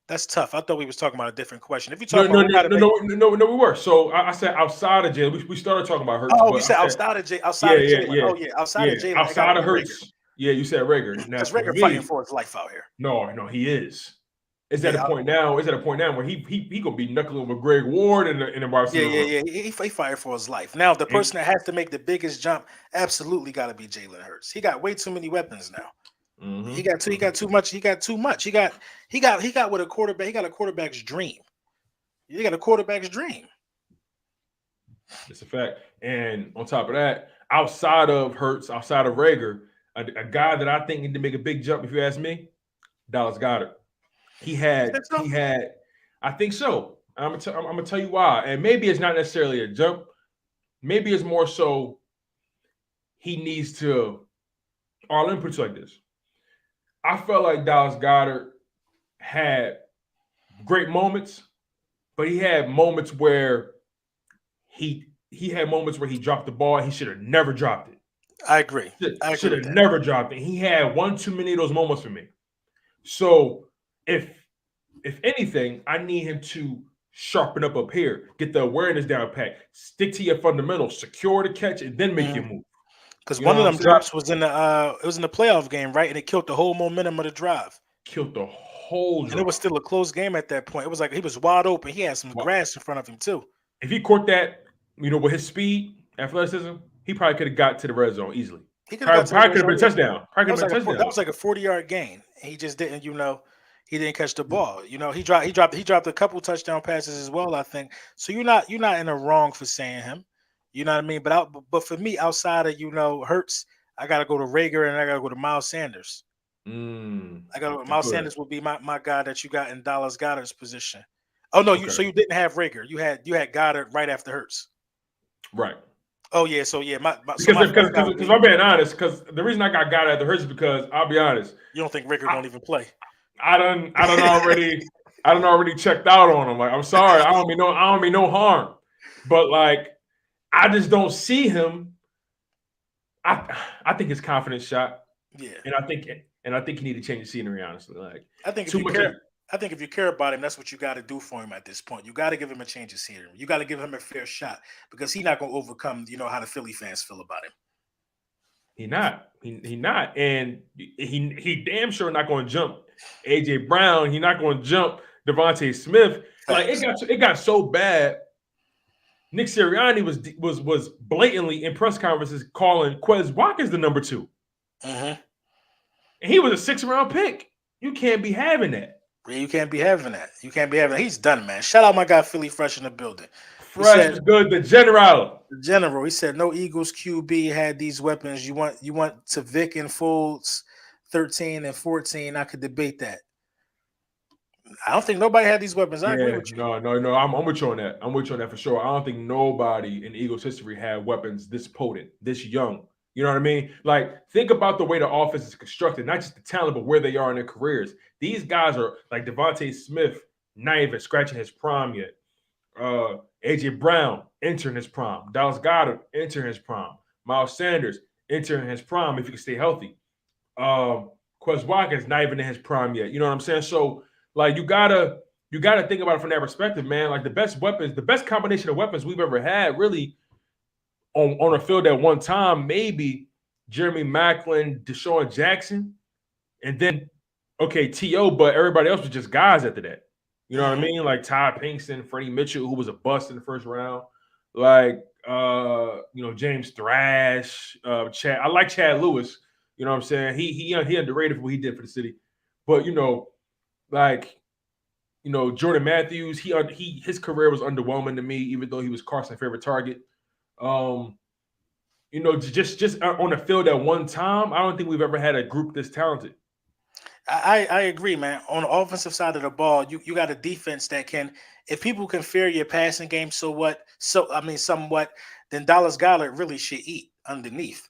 that's tough. I thought we was talking about a different question. If you talk no, we were. So I said outside of Jalen, we started talking about Hurts. Oh, we said outside of Jalen. Oh yeah, outside of Jalen. Outside of Hurts. Yeah, you said Reagor. Now, because Reagor fighting for his life out here. No, he is. Is that a point now? Is that a point now where he gonna be knuckling with Greg Ward in the wide receiver? Yeah. He fighting for his life. Now, the person that has to make the biggest jump absolutely got to be Jalen Hurts. He got way too many weapons now. He got too much. He got with a quarterback. He got a quarterback's dream. He got a quarterback's dream. It's a fact. And on top of that, outside of Hurts, outside of Reagor, a guy that I think need to make a big jump, if you ask me, Dallas Goedert. He had. I think so. I'm gonna tell you why. And maybe it's not necessarily a jump. Maybe it's more so he needs to. Or let me put it like this. I felt like Dallas Goedert had great moments, but he had moments where he dropped the ball. He should have never dropped it. I agree. Should have never dropped it. He had one too many of those moments for me. So if anything, I need him to sharpen up here, get the awareness down pat, stick to your fundamentals, secure the catch, and then make your move. Because one of them drops was in the playoff game, right? And it killed the whole momentum of the drive. Killed the whole drive. And it was still a close game at that point. It was like he was wide open. He had some grass in front of him too. If he caught that, with his speed, athleticism, he probably could have got to the red zone easily. He could have been a touchdown. That was like a 40-yard gain. He just didn't, he didn't catch the ball. He dropped a couple touchdown passes as well, I think. So you're not in the wrong for saying him. You know what I mean? But for me, outside of Hurts, I gotta go to Rager and I gotta go to Miles Sanders. I got I Miles feel that. Sanders would be my guy that you got in Dallas Goddard's position. Oh no, Okay, you didn't have Rager. You had Goddard right after Hurts. right. Oh yeah, so yeah, so Because my because first guy would because be. I'm being honest. Because the reason I got at the Hurts is because I'll be honest. You don't think Rager I, gonna even play? I done already checked out on him. Like I'm sorry, I don't mean no harm, but like I just don't see him. I think his confidence shot, Yeah, and I think he need to change the scenery. Honestly, like I think if too you much. care, I think if you care about him, that's what you got to do for him at this point. You got to give him a change of scenery. You got to give him a fair shot because he's not gonna overcome. You know how the Philly fans feel about him. He not. He not. And he damn sure not going to jump AJ Brown. He not going to jump Devontae Smith. Like Facts. it got so bad. Nick Sirianni was blatantly in press conferences calling Quez Watkins the number 2. Mm-hmm. And he was a 6th-round pick. You can't be having that. Yeah, you can't be having that. You can't be having that. He's done, man. Shout out my guy Philly Fresh in the building. He Fresh said was good. The general. the general. He said no Eagles QB had these weapons. You want to Vic and Folds 13 and 14. I could debate that. I don't think nobody had these weapons. I agree Yeah, with you. no. I'm with you on that. I'm with you on that for sure. I don't think nobody in Eagles history had weapons this potent, this young. You know what I mean? Like, think about the way the offense is constructed, not just the talent, but where they are in their careers. These guys are like Devontae Smith, not even scratching his prime yet. AJ Brown entering his prime. Dallas Goddard entering his prime. Miles Sanders entering his prime if he can stay healthy. Quez Watkins not even in his prime yet. You know what I'm saying? So like you gotta think about it from that perspective, man. Like the best weapons, the best combination of weapons we've ever had, really on a field at one time, maybe Jeremy Maclin, Deshaun Jackson, and then okay, T.O., but everybody else was just guys after that. You know what I Mm-hmm. mean? Like Todd Pinkston, Freddie Mitchell, who was a bust in the first round. Like James Thrash, Chad. I like Chad Lewis. You know what I'm saying? He underrated for what he did for the city. But like Jordan Matthews, his career was underwhelming to me, even though he was Carson's favorite target. Um, just on the field at one time, I don't think we've ever had a group this talented. I agree, man. On the offensive side of the ball, you got a defense that can, if people can fear your passing game, so what? So I mean, somewhat, then Dallas Goddard really should eat underneath.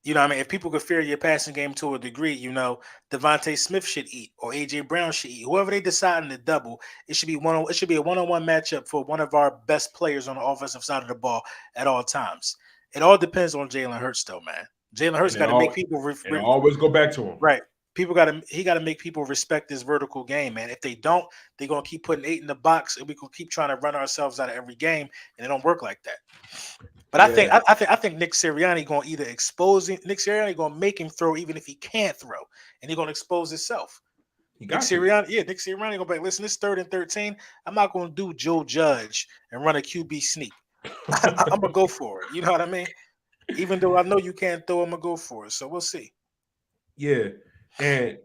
You know what I mean? If people could fear your passing game to a degree, Devontae Smith should eat or AJ Brown should eat. Whoever they decide to double, it should be a one-on-one matchup for one of our best players on the offensive side of the ball at all times. It all depends on Jalen Hurts, though, man. Jalen Hurts And got to make people and always go back to him. right. He got to make people respect this vertical game, man. If they don't, they're gonna keep putting 8 in the box, and we gonna keep trying to run ourselves out of every game, and it don't work like that. But Yeah, I think Nick Sirianni gonna either expose him. Nick Sirianni gonna make him throw even if he can't throw, and he's gonna expose himself. he got to. Nick Sirianni gonna be like, listen, this 3rd and 13. I'm not gonna do Joe Judge and run a QB sneak. I'm gonna go for it. You know what I mean? Even though I know you can't throw, I'm gonna go for it. So we'll see. Yeah, and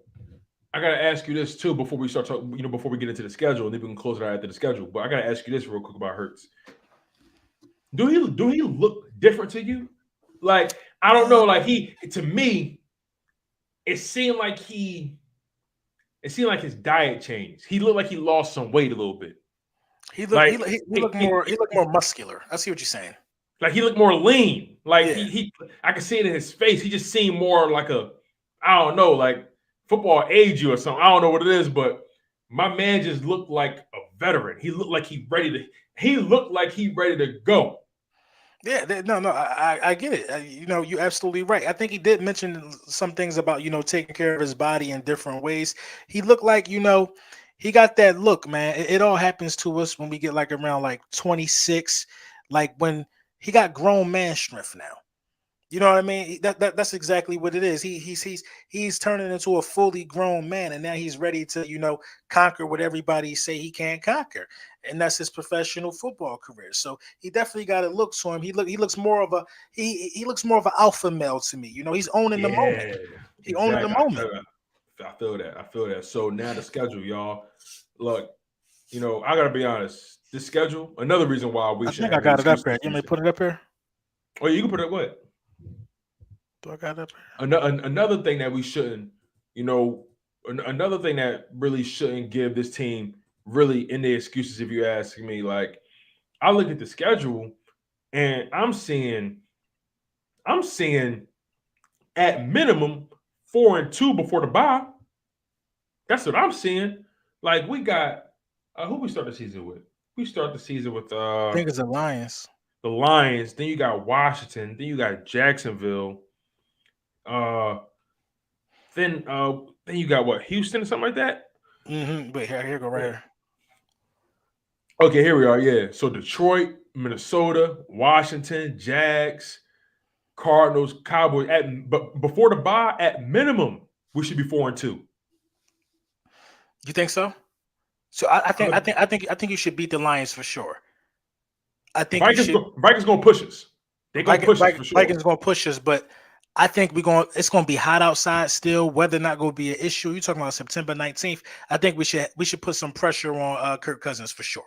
I gotta ask you this too before we start talking. Before we get into the schedule, and then we can close it out after the schedule. But I gotta ask you this real quick about Hurts. Do he look different to you? Like I don't know. Like he to me, it seemed like his diet changed. He looked like he lost some weight a little bit. Like He looked more muscular. I see what you're saying. like he looked more lean. Like Yeah. he I could see it in his face. He just seemed more like I don't know, like football age you or something. I don't know what it is, but my man just looked like a veteran. He looked like he ready to go. Yeah, no, I get it. You're absolutely right. I think he did mention some things about taking care of his body in different ways. He looked like he got that look, man. It all happens to us when we get like around like 26, like when he got grown man strength now. You know what I mean? That's exactly what it is. He's turning into a fully grown man, and now he's ready to conquer what everybody say he can't conquer, and that's his professional football career. So he definitely got a look to him. He looks more of a he looks more of an alpha male to me. He's owning the moment. Yeah, He owning the exactly. moment. I feel that. I feel that. So now the schedule, y'all. Look, I gotta be honest. This schedule, another reason why we I think shouldn't I have any got it up excuses here. this You may season. put it up here. Oh, you can put it what? Do I got up Another thing that we shouldn't, you know, another thing that really shouldn't give this team really any excuses. If you ask me, like I look at the schedule and I'm seeing at minimum 4-2 before the bye. That's what I'm seeing. Like we got who we start the season with? We start the season with here? I think it's the Lions. the Lions. Then you got Washington. Then you got Jacksonville. Uh, then you got what? Houston or something like that. Wait, here go right Yeah. here. Okay, here we are. Yeah. So Detroit, Minnesota, Washington, Jags, Cardinals, Cowboys. But before the bye, at minimum, we should be 4-2. You think so? So I think I Uh, think I think I think you should beat the Lions for sure. I think you Vikings, should. Vikings gonna push us. They gonna push us for sure. Vikings going to push us, but I think we're going. It's going to be hot outside still. Whether or not going to be an issue. You're talking about September 19th. I think we should put some pressure on Kirk Cousins for sure.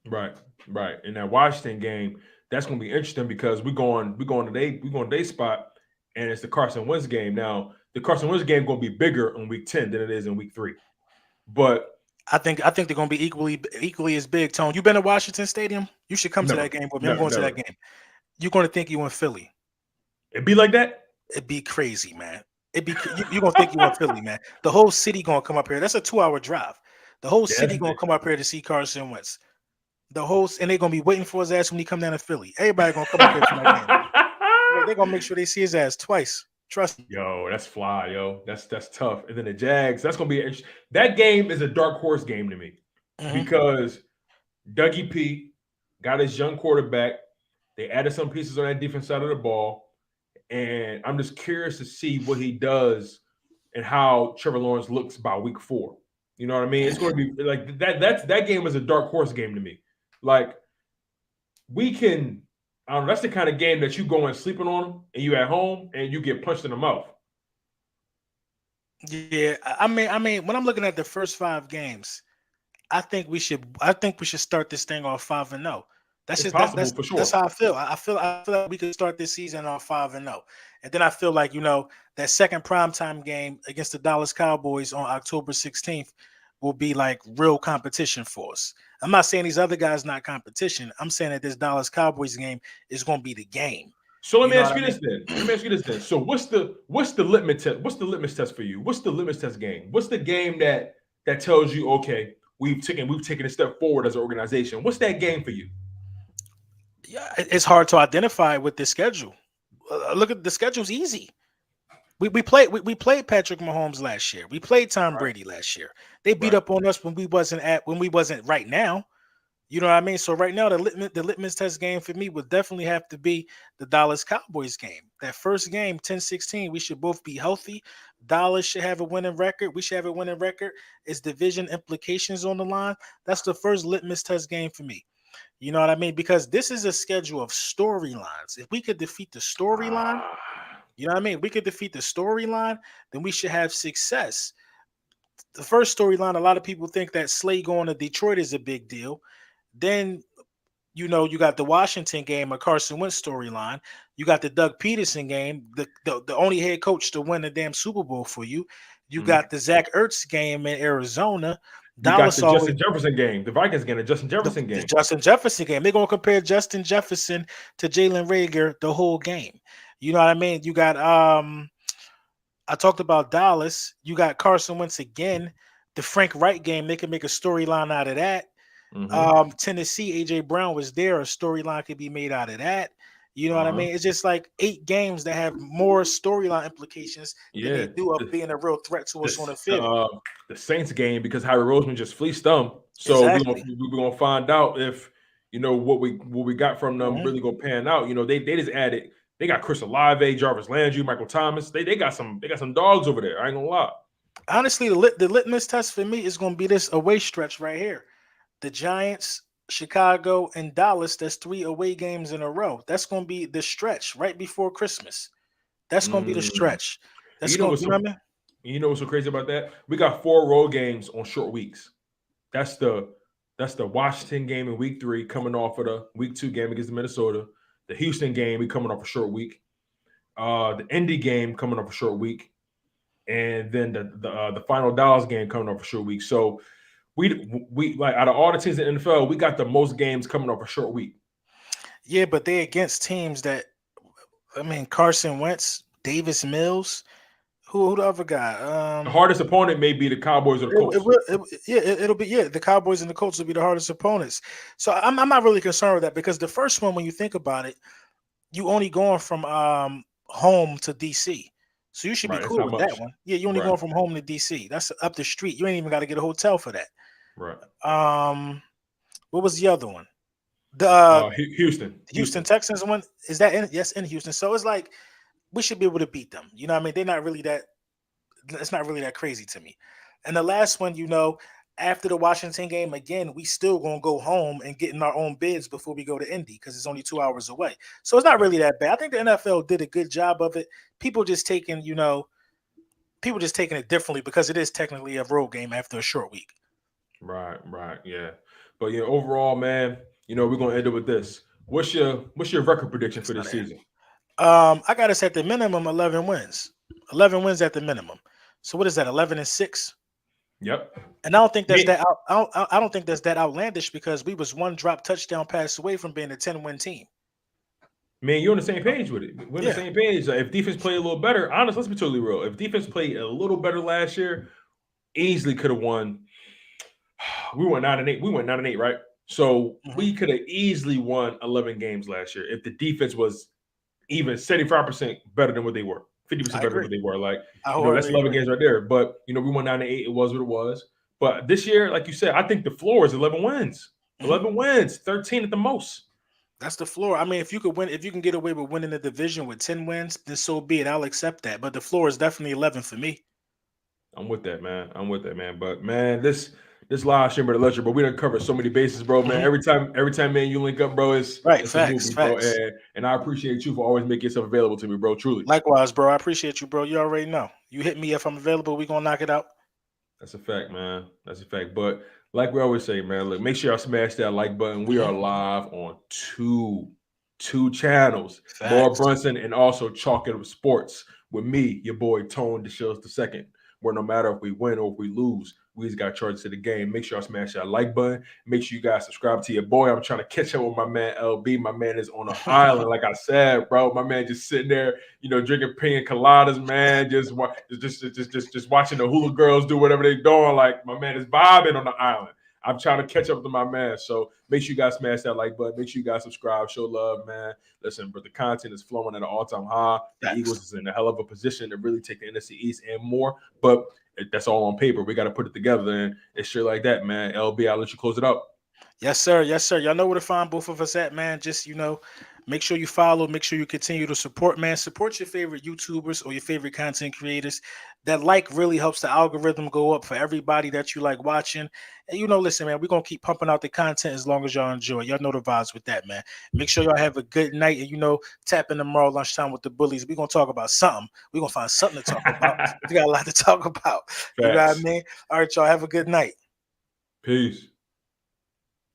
Right, right. In that Washington game, that's gonna be interesting because we're going to their spot, and it's the Carson Wentz game. Now, the Carson Wentz game gonna be bigger in week 10 than it is in week 3. But I think they're going to be equally as big. Tone, you been to Washington Stadium? You should come to never, that game with me. I'm never, going to that never. game. You're going to think you in Philly. It be like that. It'd be crazy, man. You're gonna think you in Philly, man. The whole city gonna come up here. That's a 2-hour drive. The whole Yeah, city gonna come up here to see Carson Wentz. And they're gonna be waiting for his ass when he come down to Philly. Everybody gonna come up here for that game. They're gonna make sure they see his ass twice. Trust me. Yo, that's fly, yo. That's tough. And then the Jags, that's gonna be that game is a dark horse game to me Mhm. because Dougie P got his young quarterback. They added some pieces on that defense side of the ball, and I'm just curious to see what he does and how Trevor Lawrence looks by week 4. You know what I mean? It's going to be like that. That game is a dark horse game to me. Like we can, I don't know. That's the kind of game that you go and sleeping on them, and you at home and you get punched in the mouth. Yeah, I mean, when I'm looking at the first 5 games, I think we should start this thing off 5-0. That's It's just that's possible that's for that's sure. how I feel. I feel like we could start this season off 5-0, and then I feel like that second primetime game against the Dallas Cowboys on October 16th will be like real competition for us. I'm not saying these other guys not competition. I'm saying that this Dallas Cowboys game is going to be the game. So let You me know what ask I you mean? this then. Let me ask you this then. So what's the litmus test? What's the litmus test for you? What's the litmus test game? What's the game that tells you okay, we've taken a step forward as an organization? What's that game for you? Yeah, it's hard to identify with this schedule. Look at the schedule's easy. We played Patrick Mahomes last year. We played Tom Right, Brady last year. They beat right. up on us when we wasn't right now. You know what I mean? So right now the litmus test game for me would definitely have to be the Dallas Cowboys game. That first game, 10-16, we should both be healthy. Dallas should have a winning record. We should have a winning record. It's division implications on the line. That's the first litmus test game for me. You know what I mean? Because this is a schedule of storylines. If we could defeat the storyline, Ah, you know what I mean? We could defeat the storyline, then we should have success. The first storyline, a lot of people think that Slay going to Detroit is a big deal. Then, you got the Washington game, a Carson Wentz storyline. You got the Doug Peterson game, the only head coach to win the damn Super Bowl for you. You mhm. got the Zach Ertz game in Arizona. You got Dallas the always Justin Jefferson game, the Vikings game, the Justin the, Jefferson the game. Justin Jefferson game. They're gonna compare Justin Jefferson to Jalen Rager the whole game. You know what I mean? You got I talked about Dallas. You got Carson Wentz again. The Frank Wright game, they can make a storyline out of that. Hmm. Tennessee, AJ Brown was there. A storyline could be made out of that. You know what I Uh-huh. mean? It's just like 8 games that have more storyline implications than they Yeah. do of The, being a real threat to us on the, the the, field. uh, the Saints game because Harry Roseman just fleeced them. So we're gonna Exactly. we're gonna find out if what we got from them Mhm. really gonna pan out. They just added. They got Chris Olave, Jarvis Landry, Michael Thomas. They got some dogs over there. I ain't gonna lie. Honestly, the litmus test for me is going to be this away stretch right here. The Giants, Chicago, and Dallas. That's 3 away games in a row. That's going to be the stretch right before Christmas. That's going to be the Mm. stretch. And That's going. You know what I mean? you know what's so crazy about that? We got 4 road games on short weeks. That's the Washington game in week 3, coming off of the week 2 game against Minnesota. The Houston game, we coming off a short week. The Indy game coming off a short week, and then the final Dallas game coming off a short week. So we like out of all the teams in the NFL, we got the most games coming off a short week. Yeah, but they against teams that, I mean, Carson Wentz, Davis Mills, who the other guy? The hardest opponent may be the Cowboys or the Colts. It'll be the Cowboys and the Colts will be the hardest opponents. So I'm not really concerned with that because the first one, when you think about it, you only going from home to DC, so you should be Right, that's cool not with that much. one. Yeah, you only Right, going from home to DC. That's up the street. You ain't even got to get a hotel for that. right. What was the other one? The Houston. Houston Texans one, is that in? Yes, in Houston. So it's like we should be able to beat them. You know what I mean? They're not really that. It's not really that crazy to me. And the last one, after the Washington game, again, we still gonna go home and get in our own bids before we go to Indy because it's only 2 hours away. So it's not really that bad. I think the NFL did a good job of it. People just taking it differently because it is technically a road game after a short week. Right, yeah. But yeah, overall, man, we're gonna end it with this. What's your record prediction for this season? I got us at the minimum 11 wins. 11 wins at the minimum. So what is that? 11-6. Yep. And I don't think that's I don't think that's that outlandish because we was one drop touchdown pass away from being a 10-win team. Man, you're on the same page with it. We're on the same page. If defense played a little better, honestly, let's be totally real. If defense played a little better last year, easily could have won. We went 9-8. We went 9-8, right? So we could have easily won 11 games last year if the defense was even 75% better than what they were, 50% better than what they were. Like, that's 11 games right there. But we went 9-8. It was what it was. But this year, like you said, I think the floor is 11 wins. 11 wins, 13 at the most. That's the floor. I mean, if you can get away with winning the division with 10 wins, then so be it. I'll accept that. But the floor is definitely 11 for me. I'm with that, man. But man, this live stream of the lecture, but we done covered so many bases, bro. Man, every time, man, you link up, bro, it's facts, a movie, bro. facts. And I appreciate you for always making yourself available to me, bro. Truly. Likewise, bro. I appreciate you, bro. You already know. You hit me if I'm available. We gonna knock it out. That's a fact, man. That's a fact. But like we always say, man, look, make sure y'all smash that like button. We are live on two channels, More Brunson and also Chalk It Up Sports with me, your boy Tone DeShields II. Where no matter if we win or if we lose, we just got charged to the game. Make sure y'all smash that like button. Make sure you guys subscribe to your boy. I'm trying to catch up with my man LB. My man is on an island, like I said, bro. My man just sitting there, drinking pina coladas, man. Just watching the hula girls do whatever they're doing. Like my man is vibing on the island. I'm trying to catch up to my man. So make sure you guys smash that like button. Make sure you guys subscribe, show love, man. Listen, but the content is flowing at an all-time high. The Eagles is in a hell of a position to really take the NFC East and more. But that's all on paper. We got to put it together, and it's shit like that, man. LB, I'll let you close it up. Yes, sir. Yes, sir. Y'all know where to find both of us at, man. Just, make sure you follow. Make sure you continue to support, man. Support your favorite YouTubers or your favorite content creators. That really helps the algorithm go up for everybody that you like watching. And, listen, man, we're going to keep pumping out the content as long as y'all enjoy. Y'all know the vibes with that, man. Make sure y'all have a good night and, tap in tomorrow lunchtime with the bullies. We're going to talk about something. We're going to find something to talk about. We got a lot to talk about. You know what I mean? All right, y'all. Have a good night. Peace.